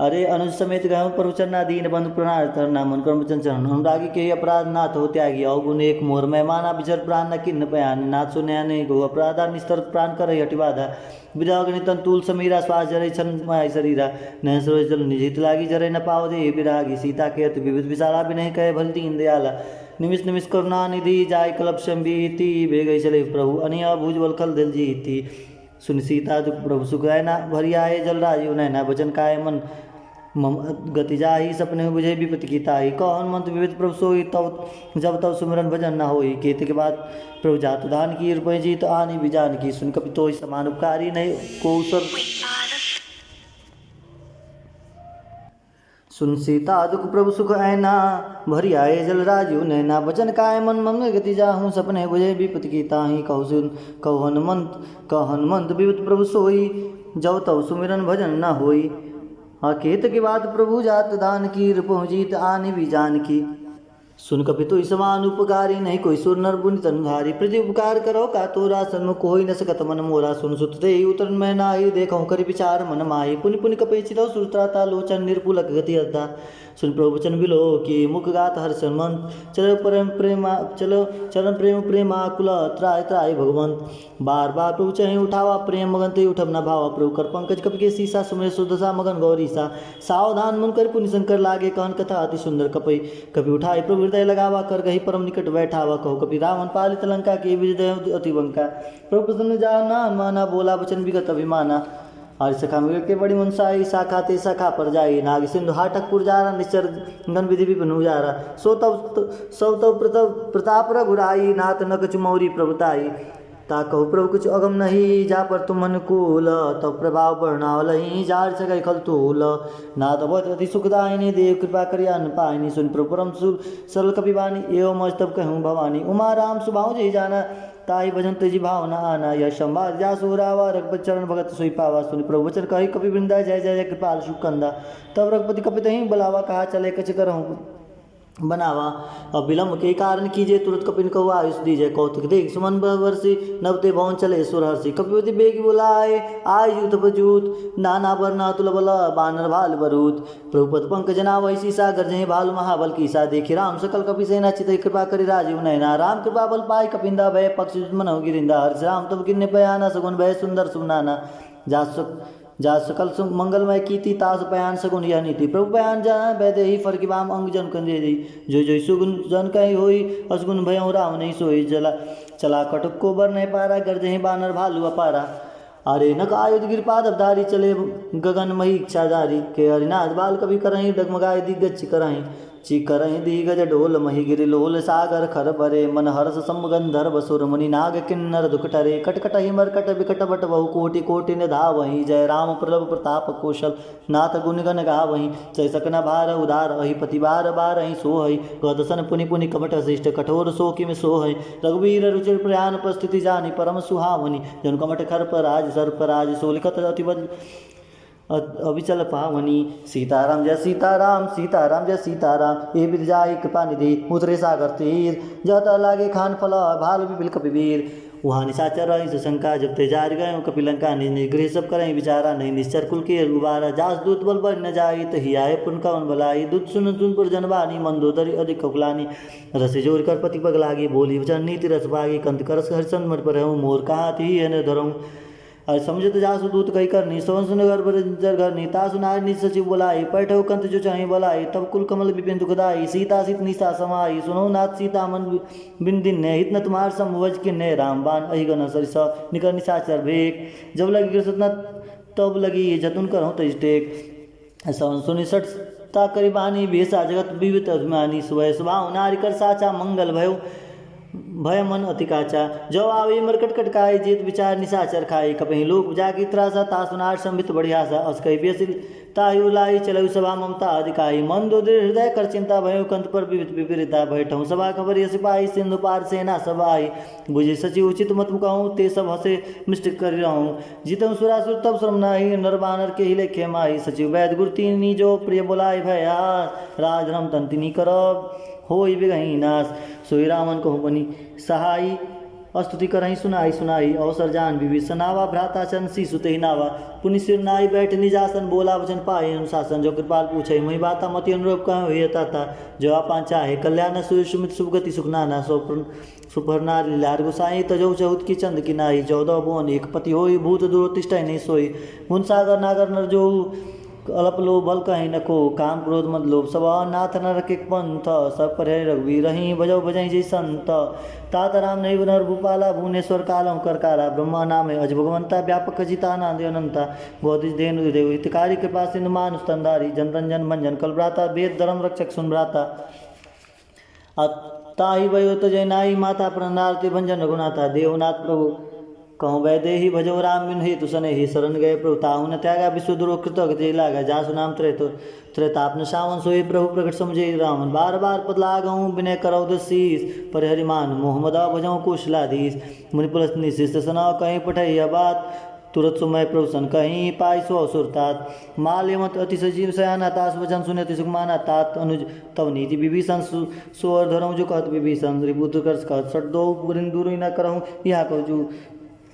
अरे अनुज समेत गए प्रभु चरना दीन बंधु प्रणाम तरना मन कर्म वचन चरण अनुरागी के अपराध नाथ हो त्यागी अवगुण एक मोर मेहमाना बिचर प्राण न किन्न पयान नाथ सो न्याय गो अपराधा निस्तर प्राण कर हटिबाधा विधा गणितन तूल समीरा श्वास जरे छन माय शरीरा न सरोज जल निजित लागी जरे न पाव दे विरागी सीता के अति विविध विशाला भी नहीं कहे भल दीन दयाला निमिष निमिष करुणा निधि जाय कलप संबीति बे गई चले प्रभु अनिया भुज बल खल दिल जीती सुन सीता दुख प्रभु सुख ना भरी आए जल राजीव नैना वचन काय मन मम गति जाही सपने बुझे विपत्ति की ताही कौन मंत्र विविध प्रभु सोई तब जब तब सुमिरन भजन न होई केत के बाद प्रभु जात दान की रुपये जीत आनी बिजान की सुन कपि तो समान उपकारी नहीं कौशल सुन सीता दुख प्रभु सुख ऐना भरी आए जल राजीव नैना वचन काय मन मम गति जाहूँ सपने बुझे विपत्ति की ताही कहु सुन कहु हनुमंत विविध प्रभु सोई जब तब सुमिरन भजन न होई अकेत के बाद प्रभु जात दान की पहुँचीत आनी भी जान की सुन कपि तो समान उपकारी नहीं कोई सुर नर बुनि तनुधारी प्रति उपकार करो का तोरा सन्मुख कोई न सकत मन मोरा सुन सुत दे उतरन मैं नाई देखो करि विचार मन माही पुनि पुनि कपि चिलो सुरत्राता लोचन निर्पुलक गति अद्धा सुन प्रभु वचन बिलो कि मुख गात हर्षन मंत चलो चरण प्रेम प्रेमाकुल त्राय त्राय भगवंत बार बार प्रभु चहे उठावा प्रेम मगन ते उठब न भावा प्रभु कर पंकज कपि के सीसा सुमरे सुदशा मगन गौरी सा सावधान मन कर पुनि शंकर लागे कहन कथा अति सुंदर कपि कपि उठाए प्रभु हृदय लगावा कर गही परम निकट बैठावा कहो कपि रावण पालित लंका के विजय अति बंका प्रभु प्रसन्न जाना माना बोला वचन विगत अभिमाना और सखा मिल के बड़ी मनसाई शाखा ते शाखा पर जाई नाग सिंधु हाटकपुर जारा निश्चर गण विधि विपिन उजारा सो तब प्रताप रघुराई नाथ न कछु मौरी प्रभुताई ता कहु प्रभु कुछ अगम नहीं जा पर तुम अनुकूल तब प्रभाव वर्णावलही जार सगै खलतूल नाथ बहुत अति सुखदायिनी देव कृपा करिया न पाइनी सुन प्रभु परम सरल कपिवानी एवं मज तब कहूँ भवानी उमा राम सुभाव जी जाना ताई भजन तेजी भावना आना यह संवाद जा सुरावा रघुपति चरण भगत सोई पावा सुनि प्रभु वचन कही कपि वृंदा जय जय कृपाल सुकंदा तब रघुपति कपि तहीं बुलावा कहा चले कछ करहूँ बनावा अब विलम्ब के कारण कीजिए तुरंत कपिन कहु आयुष दीजिए कौतुक देख सुमन वर्षि नवते भवन चले सुरहर्षि कपिपति बेग बुलाए आय यूथ बजूत नाना वरना तुल बल बानर भाल बरूत प्रभुपत पंकज जना वैसी सा गर्जे भाल महाबल की सा देखी राम सकल कपि सेना चित कृपा करि राजीव नैना राम कृपा बल पाई कपिंदा भय पक्ष मन हो गिरिंदा हर्ष राम तब किन्ने पयाना सगुन भय सुंदर सुनाना जा सकल मंगलमय कीति तास पयान सगुन यह नीति प्रभु पयान जाना वैदे ही फरकी वाम अंग जन कंदे दी जो सुगुन जन कही होई असगुन भयो राम नहीं सोई जला चला कटक को बर नहीं पारा गर्जे ही बानर भालू अपारा अरे नक आयुध गिरपाद अवधारी चले गगन मही इच्छाधारी के हरिनाथ बाल कभी करही डगमगाए दिग्गज करही चिकरहि दिगज ढोल मही गिरि लोल सागर खर बरे मन हर्ष समगंधर बसुर मुनि नाग किन्नर दुखटरे कटकट हिमरकट विकट बट बहु कोटि कोटि निधावहि जय राम प्रलभ प्रताप कौशल नाथ गुण गण गावहि जय सकन भार उदार अहि पति बार बार अहि सोहै गदसन पुनि पुनि कमट शिष्ट कठोर सो किम सोहै रघुवीर रुचिर प्रयान उपस्थिति जानि परम सुहावनि जन कमट खर पर राज सर पर राज सोलिकत अतिबल अविचल पावनी सीताराम जय सीताराम सीताराम जय सीताराम ए विद जाय कृपा निधि उतरे सागर तीर जत लागे खान फल भाल बिल कपिवीर वहाँ निशाचर रही शंका जब तेजार गए कपिलंका निगृह सब करें विचारा नहीं निश्चर कुल के गुबारा जास दूत बल बढ़ न जाई तही आए पुन कवन बलाई दूत सुन पर जनवानी मंदोदरी अधिक ककुलानी रस जोर कर पति पग लागी बोली वचन नीति रस भागी कंत करस हरिशन मर पर हूँ मोर कहाँ थी है न धरऊँ और समझत जासु दूत कही करनी सोन सुन घर घरनी तासु नारी सचिव बोलाई पैठो कंत जो चाहे बोलाई तब कुल कमल विपिन दुखदाई सीता सित निशा समाई सुनो नाथ सीता मन बिन दिन ने हित न तुम्हार समवज किन्ने रामबान अहिगन सरिस निकर निशाचर भेक जब लगी गिरसतना तब लगी जतुन करो तेज टेक सोन सुनि सट ता करी बानी भेषा जगत विविध अभिमानी सुबह सुभाव नारी कर साचा मंगल भयो भय मन अति काचा। जो आवी मरकट कटकाई जेत विचार निशाचर खाई। कपहि लोक जागी त्रासा तासुनार संबित बढ़ियासा। अस्कई बेसिल तायु लाई चलऊ सभा ममता अधिकाई। मन दो दृढ़ हृदय कर चिंता भयो कंत पर विपरीता। बैठऊ सभा खबर यह सिपाही सिंधु पार सेना सब आई। बुझे सचिव उचित मत मुकाऊं ते सब हसे मिष्ट कर रहूं। जितऊ सुरासुर तब श्रम नाही नर बानर के हिले खेमाई। सचिव वैद गुरुतीनी जो प्रिय बोलाय भया। राज धर्म तंतिनी करब होई बिगही नाश। सोई रामन को बनी सहाई स्तुति करही सुनाई सुनाई। अवसर जान विभीषण आवा भ्राता चरण सी सुते नावा। पुनि सिर नाई बैठ निजासन बोला वचन पाए अनुशासन। जो कृपाल पूछे मुहि बाता मति अनुरूप कह हुए ताता। जो आपा चाहे कल्याण सुर सुमित सुभगति सुखनाना। सुपर्णा लीलार गोसाई तजौ चहुत की चंद की नाई। 14 भुवन एक पति होई भूत दुरोतिष्ठ नहीं सोई। गुण सागर नागर नर जो अलप लो बल कहीं न को। काम क्रोध मत लोभ सब नाथ नर के पंथ। सब पर रघुवीर रही बजौ बजई जय संत। तात राम नहीं नर भूपाला भुवनेश्वर कालम कर काला। ब्रह्मा नाम अज भगवंता व्यापक जिता नादे अनंता। बोधिज देनु देव हितकारी कृपा सिंधु मानुष तंदारी। जन रंजन भंजन कल भ्राता वेद धर्म रक्षक सुन भ्राता। ताहि भयो तजय नाई माता प्रणनारती भंजन रघुनाथा। देवनाथ प्रभु कहूँ वैदेही भजो राम बिन हेतु सने ही शरण गए प्रभु। ताहु न त्यागा विश्व दुरो कृतज्ञ लागा। जासु नाम त्रेतापन सावन सोई प्रभु प्रकट समझे रामन। बार बार पद लागऊँ विनय करौ दशीष। पर हरिमान मोहम्मद भजौ कुशलाधीश। मुनि पुलस निशिष्ट सना कहीं पठैया बात। तुरत सुमय प्रभु सन कहीं पाई सो सुरतात। माल मत अति सजीव सयाना तास वचन सुने अति सुखमाना। तात अनुज तव नीति विभीषण सोर धरऊँ जो कहत विभीषण। रिपुत्र कर कहत सट दो दूर न करऊँ यहाँ कहूँ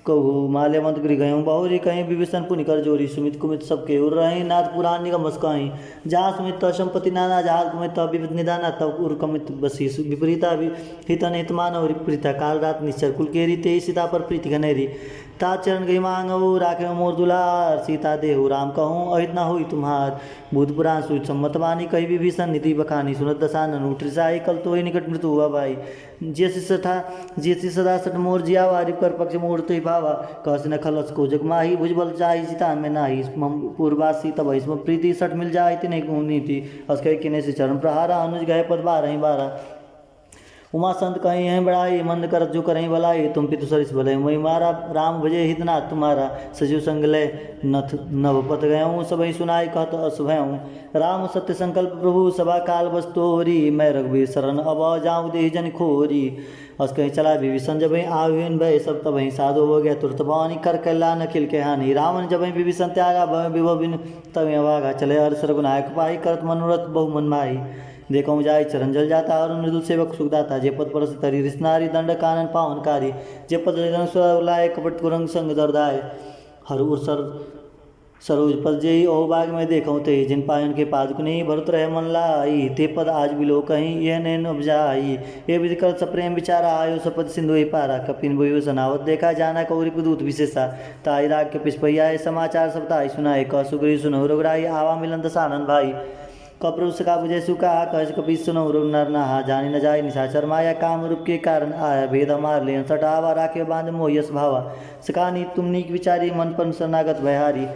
कहू। माल्यवंत गृह गयऊँ बहुरी कहीं विभीषण पुनि कर जोरी। सुमित कुमित सबके उर रही नाथ पुराण निगम कहीं। जहाँ सुमित संपत्ति नाना जहाँ कुमित विविध निदाना। तब उर कमित बसी विपरीता हित नित मानव विपरीता। काल रात निश्चर कुलकेरी ते सीता पर प्रीति घनेरी। तात चरण गई मांगऊ राखे मोर दुलार। सीता देहु राम कहूँ अहित न हुई तुम्हार। भूत पुराण सुच सम्मत वाणी कही विभीषण नीति बखानी। सुनत दसानन उठरिसाई कल तो ही निकट मृत्यु हुआ भाई। जैसी सदा सट मोर जिया वारी कर पक्ष मोर तो भावा। कहस न खलस को जग माही भुजबल चाही चितान में नाही। पूर्वासी तब इसमें प्रीति सट मिल जाए नहीं नीति। अस्कय किने से चरण प्रहारा। अनुज गए पद 12 उमा संत कहीं हैं बढ़ाई। मंद कर जो करें भलाई। तुम पितु सरिस भले मोहि मारा। राम भजे हितनाथ तुम्हारा। सजीव संग ले नथ नवपत गयऊँ। सबही सुनाई कहत असभयऊँ। राम सत्य संकल्प प्रभु सभा काल बस तोरी। मैं रघुवीर शरण अब जाऊँ देहि जन खोरी। अस कहीं चला विभीषण जब आविन भय सब तब साधु हो गया तुरत भवानी कर कल्याण अखिल के हानि। रावण जब विभीषण त्यागा भय विभव बिन तब वागा। चले हर्ष रघुनायक पाई करत मनोरथ बहु मन माही। देखो जाय चरण जल जाता और मृदुल सेवक सुखदाता। जे पद परस तरी रिसनारी दंड कानन पावनकारी। जे पद लाए कपट कुरंग संग दरदाय। हर उर सरोज पद जेई ओ बाग में देखो ते। जिन पायन के पाद कुनी भरत रहे मन लाई। ते पद आज बिलो कहीं यह नैन उपजाई। ये विधि कर सप्रेम विचारा आयो सपद सिंधु ही पारा। कपिन भुयो सनावत देखा जाना कौरी पुदूत विशेषा। ताई राग के पिछपैया समाचार सब ताई सुनाए। कह सुग्री सुनो रघुराई आवा मिलन दसानन भाई। कप्रु सका बुझे सुका कह कपि सुनो रुग नर नहा। जानी न जाय निशाचर माया काम रूप के कारण आया। भेद हमार लेन सटावा राखे बांध मोयस भावा। सकानी तुम नीक विचारी मन पर शरणागत भयहारी।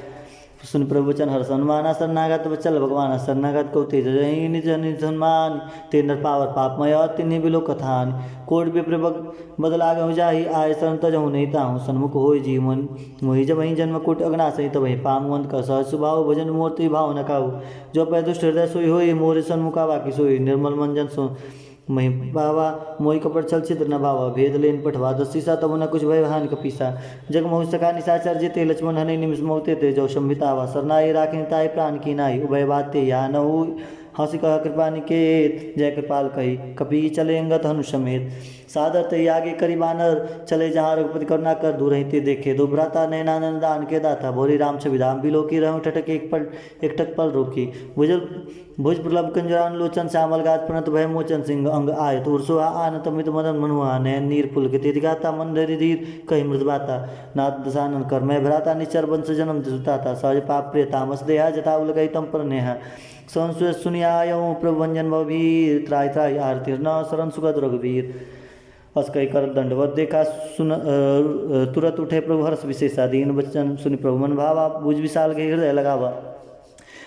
सुन प्रभु वचन हर सन्माना। शरणागत वचल भगवान शरणागत को तेज निज निधनमान। ते नर पावर पापमय तिन्हीं बिलो कथान। कोट विप्र बदलाग हो जाही आय शरण तजहु नहीं ताहूँ। सन्मुख हो जी मन मोहि जब वहीं जन्म कोट अग्ना सही तब पामवंत का सहज स्वभाव भजन मूर्ति भाव न खाऊ। जो पै दुष्ट हृदय सोई होई मोरे सन्मुखा बाकी सोई। निर्मल मंजन सो मही बावा मोई कपट छल छिद्र न भावा। भेद लेन पठवा दसीसा तब न कुछ भय हानि कपीसा। जग मोहि सका निशाचर जेते लक्ष्मण हने निमिष मोते ते। जो संभितावा सरनाई राखिन ताई प्राण की नाई। उभय बाते या न हो हंसी कह कृपा निकेत। जय कृपाल कही कपि चले अंगत हनु समेत। सादर ते आगे करी बानर चले जहाँ रघुपति करुणा कर दूर ते देखे। दो भ्राता नैनानंद दान के दाता। भोरी राम छविधाम बिलो की रहूँ ठटक एक टक पल रोकी। भुज प्रलभ कंजरान लोचन श्यामल गात प्रणत भय मोचन सिंह अंग आय। तुरसुहा आन तमित मदन मनुआ। नैन नीर पुल के तेज गाता मन धरी धीर कही मृद बाता। नाथ दसानन कर मैं भ्राता निचर वंश जन्म सुताता। सहज पाप प्रिय तामस देहा जता उलगई तम पर नेहा। संस्व सुनियायऊँ प्रभु भंजन भवीर। त्राय त्राय आरती न शरण सुगत रघुवीर। अस कही कर दंडवत देखा सुन तुरत उठे प्रभु हर्ष विशेषा। दीन बचन सुनि प्रभु मन भावा। बुझ विशाल के हृदय लगावा।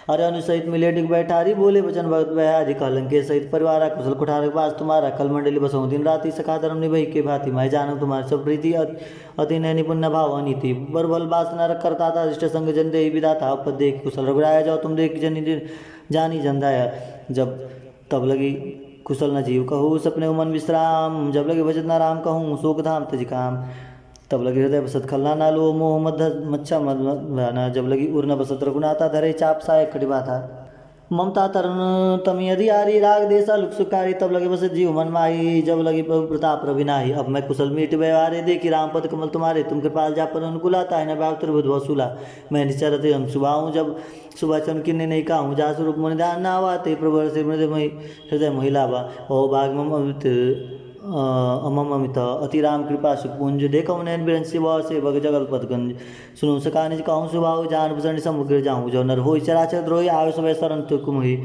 अरे अनुसहित मिले डिग बैठारी, बोले वचन भगत बहारी। कलंके सहित परिवार कुशल कुठार के पास तुम्हारा, कल मंडली बसो दिन राति। सखा धर्म निभई के भांति, मैं जानू तुम्हारी सब प्रीति। अति नैनी पुण्य भाव अनीति, बरबल वासना रख करता था। इष्ट संग जन दे विदाता, पद देख कुशल रघुराया। जाओ तुम देख जनी जानी जन दाया। जब तब लगी कुशल न जीव कहूँ, सपने मन विश्राम। जब लगे भजत न राम कहूँ, शोक धाम तज काम। तब लगी हृदय बसत खलना नालो, मोह मध्य मच्छा मध्याना। जब लगी उर न बसत रघुनाथा, धरे चाप सायक कटिबा था। ममता तरुण तमी अधियारी, राग देसा लुक सुकारी। तब लगे बसत जीव मन माही, जब लगी प्रभु प्रताप रविनाही। अब मैं कुशल मीट व्यवहारे, देखी राम पद कमल तुम्हारे। तुम कृपाल जा पर अनुकूलाता, न भाव त्रिभुज वसूला। मैं निश्चरत हम सुबाऊँ, जब सुबह चन किन्ने नहीं कहूँ। जा स्वरूप मन ध्यान ना आवाते, प्रभु से हृदय महिलावा। ओ भाग मम अमित अममित अति राम कृपा सुपुंज। देखो नैन बिरन शिव से बग जगल पदगंज। सुनो सका निज कहूँ सुभाव, जान भूषण समुग्र जाऊँ। जो नर हो चराचर द्रोही, आयो सब शरण तुकुमहि।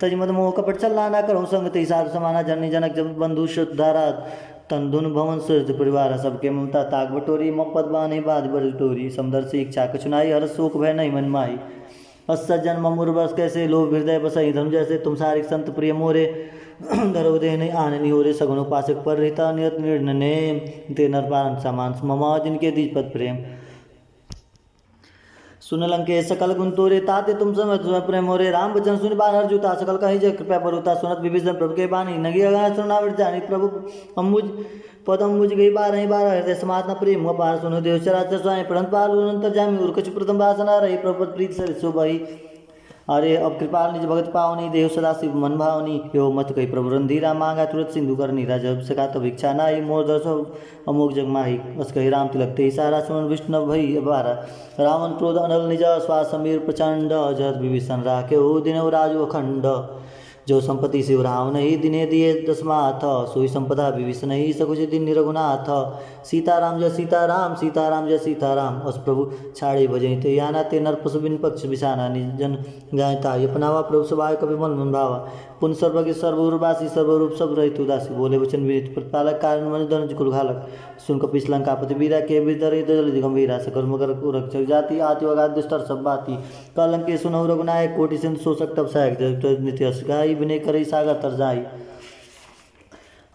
तज मद मोह कपट चलना ना करूँ संग, तई साधु समाना। जननी जनक जब बंधु शुद्धारा, तन भवन सुरत परिवार। सबके ममता ताक बटोरी, मम पद बाने बाद बड़ टोरी। समदर्शी इच्छा कछुनाई, हर शोक भय नहीं मन माही। असज्जन ममुर बस कैसे, लोभ हृदय बसई। धर्म जैसे तुम सारिक संत प्रिय मोरे, धरो दे नहीं आने हो रे। सगुन उपासक पर रहता, नियत निर्णय ते नरपान समान। ममा जिनके दीज पद प्रेम, सुन लंके सकल गुण तोरे। ताते तुम समय प्रेम मोरे, राम वचन सुन बानर जूता। सकल कहीं जय कृपया परुता, सुनत विभीषण प्रभु के बानी। नगी अगान सुनावट जानी, प्रभु अम्बुज पद अम्बुज गई। बारह बारह हृदय समात न प्रेम अपार। सुनो देव चराचर स्वामी, प्रणत पालु अनंतर जामी। उर्कछ प्रथम वासना रही, प्रभु प्रीत सर सुबही। अरे अब कृपाल निज भगत पावनी, देव सदा शिव मन भावनी। यो मत कही प्रभु रंधीरा, मांगा तुरंत सिंधु कर नीरा। जब सका तब इच्छा नाई, मोर दर्शो अमोघ जग माही। बस कही राम तिलक ते सारा, सुन विष्णु भई अबारा। रावण क्रोध अनल निज, श्वास समीर प्रचंड। जहत विभीषण राखे हो, दिन राजु अखंड। जो संपत्ति शिव राव नहीं, दिने दिए दसमाथ। सोई संपदा विभीषण ही, सकुच दिन रघुनाथ। सीताराम जय सीताराम, सीताराम जय सीताराम। अस प्रभु छाड़े भजई ते याना, ते नर पशु बिन पक्ष बिसाना। निजन गायता अपनावा, प्रभु सभाय कवि मन मन भावा। पुन सर्वज्ञ सर्वरूपासी, सर्वरूप सब रहित उदासी। बोले वचन विदित प्रतिपालक, कारण मन धनुज कुल घालक। सुन कपिश लंकापति वीरा, के विदरित जलधि गंभीरा। सकल मकर रक्षक जाति, आति अगाध दुष्टर सब बाती। कलंके सुनहु रघुनायक, कोटि सिंधु शोषक तब सहायक। नित्य यश गाई, विनय करई सागर तर जाई।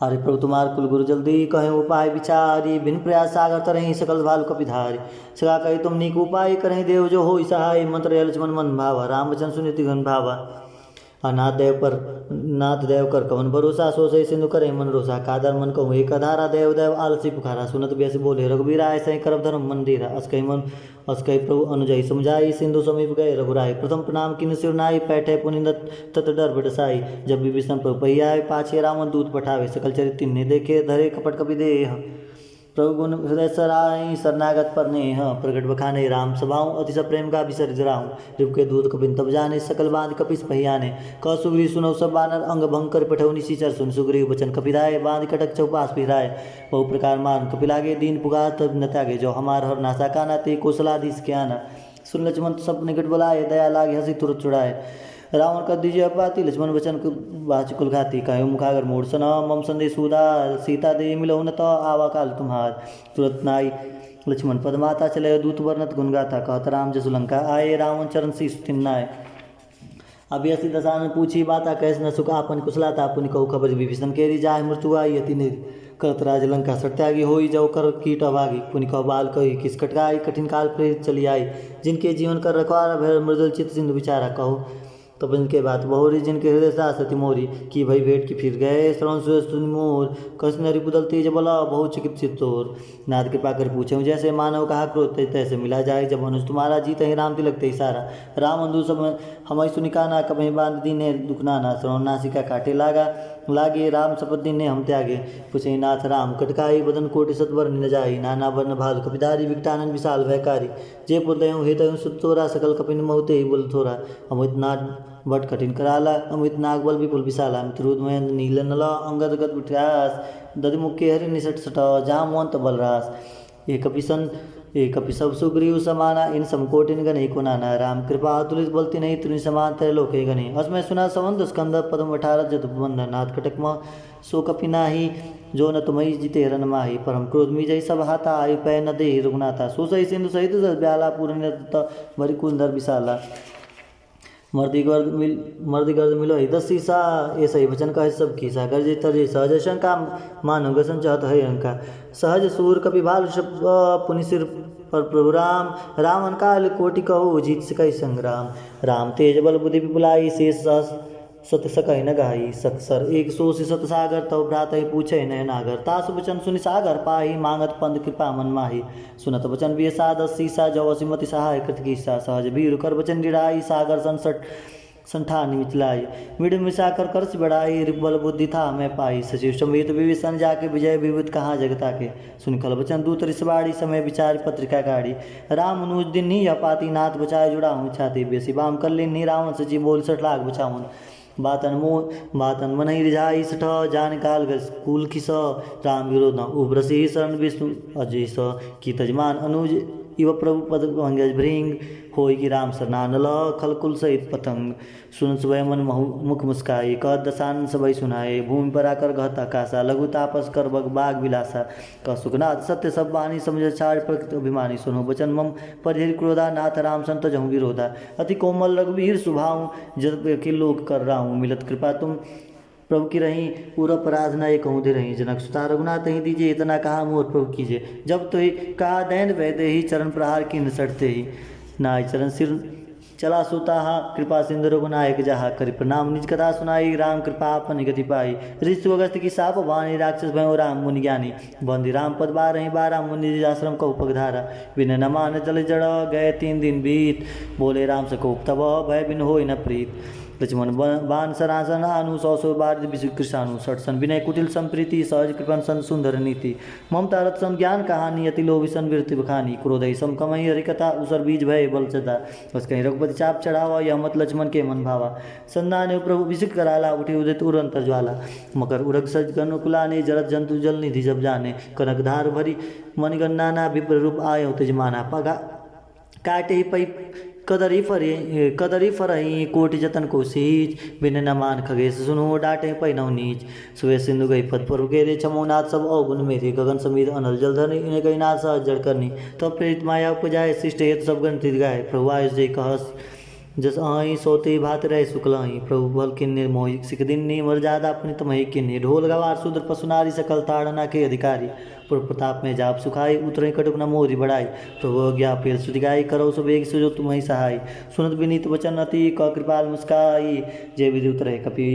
अरे प्रभु तुम्हार कुल गुरु जल्दी, कहे उपाय विचारी। बिन प्रयास सागर तरही, सकल भालु कपिधारी। सगा कही तुम नीक उपाय, करें देव जो हो सहाय। मंत्र लक्ष्मण मन भावा, राम वचन सुनिति घन भावा। नाथ देव कर कवन भरोसा, सो सही सिंधु करे मन रोसा। कादर मन कहूँ एक अधारा, देव देव आलसी पुखारा। सुनत बेस बोले रघुबीरा, ऐसे करब धर्म मंदिरा। अस कही प्रभु अनुजई समझाई, सिंधु समीप गए रघुराई। प्रथम प्रणाम किन सिर नाई, पैठे पुनिंदत तत डर बटसाई। जब विभीषण प्रभु पहियाए, पाछे रावण दूत पठावे। सकल चरित तिन्ने देखे, धरे कपट कपि देह। प्रभु गुण हृदय सराई, शरणागत पर नेह। प्रगट बखाने राम सभाऊँ, अतिश प्रेम का विसर जराऊँ। रिप के दूत कपिन तब जाने, सकल बांध कपिस पहियाने। क सुग्रीव सुनौ सब बानर, अंग भंग कर पठौ निशिचर। सुन सुग्रीव वचन कपिराय, बांध कटक चौपास पिराय। बहु प्रकार मान कपिलागे, दीन पुकार तब न त्यागे। जो हमार हर नासा काना, ते कौशलाधीश के आना। सुन लक्ष्मण सब निकट बुलाए, दया लागे हंसी तुरत छुड़ाए। रावण कर दीजिए अपाती, लक्ष्मण वचन बाच कुल घाती। कहो मुखागर मूड सना, मम संदेश उदार। सीता दे मिलो न तो, आवा काल तुम्हार। तुरत नाई लक्ष्मण पद माता, चले दूत वर्णत गुण गाथा। कहत राम जसु लंका आए, रावण चरण शीश तिन्नाए। अब यसी दशानन पूछी बाता, कैस न सुख आपन कुशलाता। पुनि कहू खबर विभीषण केरी, जाय मृत्यु आई अति निधि। करत राज लंका सत्यागी, होई जाओ कर कीट अभागी। पुनि कहो बाल कही किस कटकाई, कठिन काल प्रेरित चली आई। जिनके जीवन कर रखवारा, भय मृदुल चित सिंधु विचारा। कहो तब इनके बात बहुरी, जिनके हृदय सासति मोरी। की भई भेंट की फिर गए, श्रवण सुनि मोर। कस नरि बुदल तेज बला, बहु चिकित्सित तोर। नाथ कृपा कर पूछे, जैसे मानव कहा क्रोध तैसे मिला जाए। जब मनुष्य तुम्हारा जीत ही, राम तिलक ते सारा। राम बंधु सब हमें सुनिकाना, कभी बांध दीने दुखनाना। श्रवण नासिका काटे लागे, राम शपथ दीने हम त्यागे। पूछे नाथ राम कटकाई, बदन कोटि सतवर न जाई। नाना वर्ण भालु कपिधारी, विकटानन विशाल भयकारी। जे पुर दयु हे तयु सुत तोरा, सकल कपिन महुते ही बोल थोरा। अमित नाथ बट कठिन कराला, अमित नाग बल विपुल विशाला। मित्रुद महेंद्र नील नला, अंगद गद विठ्यास। दधिमुख के हरि निसट सट, जामवंत बलरास। एक कपि सब सुग्रीव समाना, इन समकोटिन गणे को नाना। राम कृपा तुलित बलति नहीं, तुनि समान त्रय लोके गणे। असमय सुना संवंत स्कंद, पदम 18 जत बंधन। नाथ कटक म सो कपि नाही, जो न तुमहि जिते रन माही। परम क्रोध मीजहि सब हाथा, आयु पै न देहि रघुनाथा। सो सही सिंधु सहित जस ब्याला, पूर्ण भरि कुंदर विशाला। मर्दी गर्द मिलो ही 10 शीशा, ऐसा ही वचन कहे सब खीसा। गर्जे तरजे सहज शंका, मानो गसन चाहत है अंका। सहज सूर कपि भालु पुनि सिर पर प्रभु राम, रामन काल कोटि कहो जीत सकई संग्राम। राम तेज बल बुद्धि विपुलाई, शेष सत सकई न गाई। सकसर एक सोस सत सागर, तव भ्रात पूछे नय नागर। तासु वचन सुनि सागर पाही, मांगत पंद कृपा मन माही। सुनत वचन बियसा 10 शीसा, जौ असिमति सहाय कृत कीसा। सहज भीरु कर वचन डिराई, सागर संठानी मिथिलाई। मिड मिसा कर करस बढ़ाई, बल बुद्धि था मैं पाई। सचिव समेत विभीषण जाके, विजय विभूत कहाँ जगता के। सुन खल वचन दूत रिसवाड़ी, समय विचार पत्रिका गाड़ी। राम अनुज दिन ही अपाती, नाथ बचाए जुड़ा हूँ छाती। बेसी बाम कर ली रावण, सचिव बोल 60 लाख बचावन। बातन मन ही रिझाई, सठ जान काल कुल खिस। राम विरोध उब्रसी, शरण विष्णु अजय स। की तजमान अनुज इव प्रभु पद अंगज भृंग, होई की राम सरनानल। खलकुल सहित पतंग, सुन सुबह मन मुख मुस्काई। कह दसान सबई सुनाए, भूमि पर आकर घत आकाशा। लघु तापस कर बग बाग विलासा। कह सुखनाथ सत्य सब बानी, समझ छाड़ प्रकृत अभिमानी। सुनो वचन मम परिहर क्रोधा, नाथ राम संत जहूँ विरोधा। अति कोमल रघुवीर सुभाऊँ, जब के लोग कर रहा हूँ। मिलत कृपा तुम प्रभु की रही, पूरा अपराध न एक दे रही। जनक सुता रघुनाथ ही दीजिए, इतना कहा मोर प्रभु कीजिए। जब तो ही कहा दैन वैदे ही, चरण प्रहार की निसटते ही। नाय चरण सिर चला सुता, कृपा सिंधु रघुनायक जहा। करि प्रणाम निज कथा सुनाई, राम कृपा आपन गति पाई। ऋषि अगस्त की साप वाणी, राक्षस भयो राम मुनि ज्ञानी। बंदी राम पद 12 मुनि आश्रम कौ पगधारा। विनय न मान जल जड़, गए 3 दिन बीत। बोले राम सकोप तब, भय बिन होय न प्रीत। लक्ष्मण बान सरासन आनु, 100 बार विशु कृषाणु। 60 सन विनय कुटिल संप्रीति, सहज कृपन सन सुंदर नीति। ममता रथ सम ज्ञान कहानी, अति लोभी सन वृत्ति बखानी। क्रोध सम कमई हरिकथा, उसर बीज भय बल चता। बस कहीं रघुपति चाप चढ़ावा, यह मत लक्ष्मण के मन भावा। संदान प्रभु विसिक कराला, उठे उदित उरंतर ज्वाला। मकर उरग सज गण कुलाने, जरत जंतु जल निधि जब जाने। कनक धार भरी मणिगण नाना, विप्र रूप आयो तेजमाना। पगा काटे पै कदरी फरही, कोटि जतन को सीज। बिन न मान खगेश सुनो, डांटे पै नव नीच। सुबह सिंधु गई पद पर गेरे, छमोनाथ सब अवगुण मेरे। गगन समीर अनल जल धरनी, इन्हें गई नाथ सहज जड़ करनी। तब प्रेरित माया उपजाए, शिष्ट हेतु सब गण तीत गाय। प्रभु आयुष जय कहस, जस आई सोते भात रहे शुक्लाई। प्रभु बल किन्ने मोहि सिख दिन्नी, मर्यादा अपनी तमहि किन्नी। ढोल गवार शूद्र पशु नारी, सकल ताड़ना के अधिकारी। पुर प्रताप में जाप सुखाई, उतरे कटुक न मोरी बढ़ाई। प्रभु ज्ञा पेल सुधि गाई, करो सुबेग सुजो तुम्हि सहाय। सुनत विनीत वचन अति, क कृपाल मुस्काई। जय विधि उतरे कपि,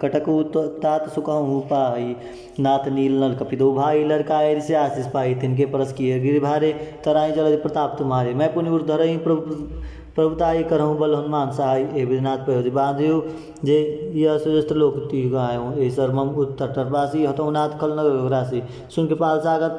कटकु तात सुखहु पाई। नाथ नील नल कपि दो भाई, लड़काए ऋषि आशीष पाई। तिनके परस किए गिरि भारे, तराई जल प्रताप तुम्हारे। मैं पुनि उर धरई, प्रभुताई करहूँ बल हनुमान सहाय। ए विधनाथ पयोधि बांधियो, जे यह सुजस्त्र लोक ती गायो। ए सरमम उत्तरवासी, हतौ नाथ खल न राशि। सुन कृपाल सागर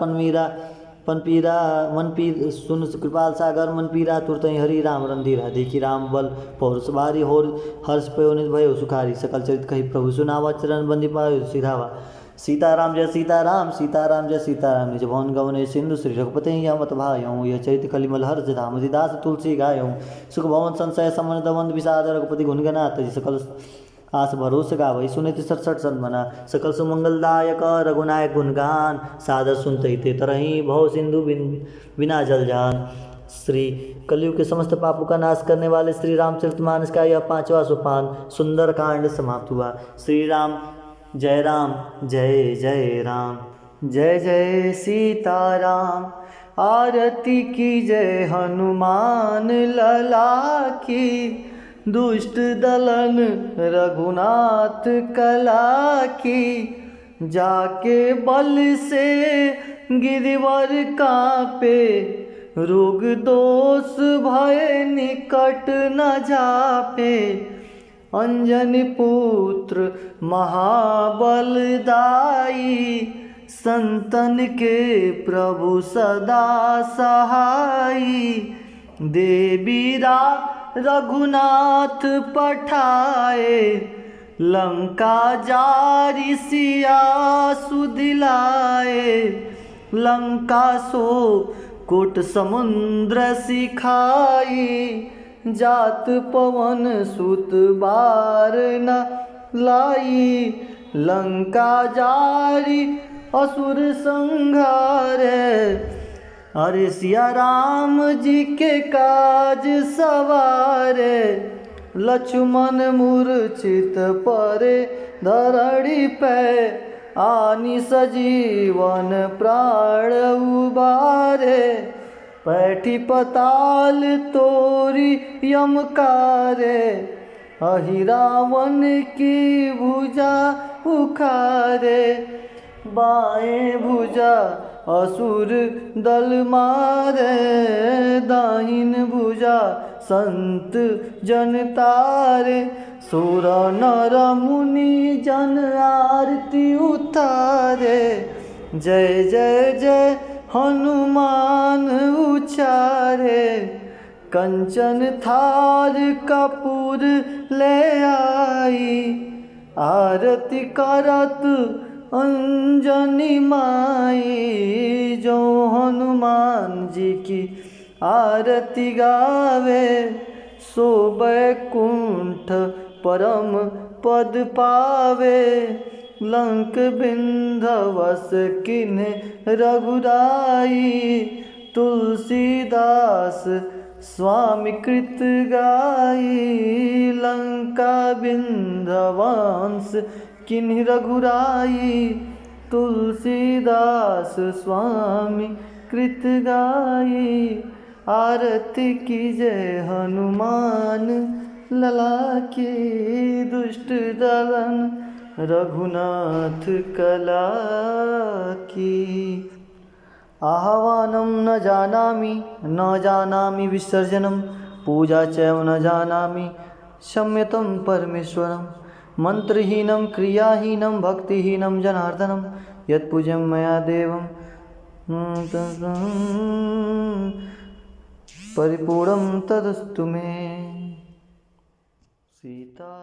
सुन कृपाल सागर मन पीरा। तुरत हरि राम रंधीरा, देखी राम बल पौरुष भारी। होर हर्ष पयो निज भयो सुखारी। सकल चरित कही प्रभु सुनावा, चरण बंदी पायो सिधावा। सीताराम जय सीताराम, सीताराम जय सीताराम। निज भवन गवने सिंधु, श्री रघुपति यह मत भायऊँ। यह चरित कलिमल हर्ष धाम, दास तुलसी गायऊँ। सुख भवन संशय समन दमन विषाद, रघुपति गुण गनात। सकल आस भरोस गावई, सुनित 67 सन्मना। सकल सुमंगलदायक रघुनायक गुणगान, सादर सुनते ते तरही। भव सिंधु बिना जल जान। श्री कलयुग के समस्त पापों का नाश करने वाले श्री रामचरितमानस का यह 5वां सोपान सुंदर कांड समाप्त हुआ। श्री राम जय जय राम। जय जय सीताराम, आरती की जय हनुमान लला की। दुष्ट दलन रघुनाथ कला की। जाके बल से गिरिवर कांपे, रोग दोष भय निकट न जापे। अंजनी पुत्र महाबलदाई, संतन के प्रभु सदा सहाई। देवीरा रघुनाथ पठाए, लंका जारी सिया सुदिलाए। लंका सो कोट समुद्र सिखाई, जात पवन सुत बार न लाई। लंका जारी असुर संहारे, अरे सिया राम जी के काज सवारे। लक्ष्मण मूर्छित परे धरणी पे, आनी सजीवन प्राण उबारे। पैठी पताल तोरी यमकारे, अहि रावण की भुजा उखारे। बाएं भुजा असुर दल मारे, दाहिन भुजा संत जन तारे। सुर नर मुनि जन आरती उतारे, जय जय जय हनुमान उचारे। कंचन थार कपूर ले आई, आरती करत अंजनी माई। जो हनुमान जी की आरती गावे, सो बैकुंठ परम पद पावे। लंक बिंधवस किन्ह रघुराई, तुलसीदास स्वामी कृत गाई। लंका बिंधवांस किन्ह रघुराई, तुलसीदास स्वामी कृत गाई। आरती कीजय हनुमान लला की, दुष्ट दलन रघुनाथ कला की। आह्वानं न जानामि न जानामि विसर्जनं, पूजा चैव न जानामि क्षम्यतं परमेश्वरं। मंत्रहीनं क्रियाहीनं भक्तिहीनं जनार्दनं, यत्पूज्यं मया देवं परिपूर्णं तदस्तु मे। सीता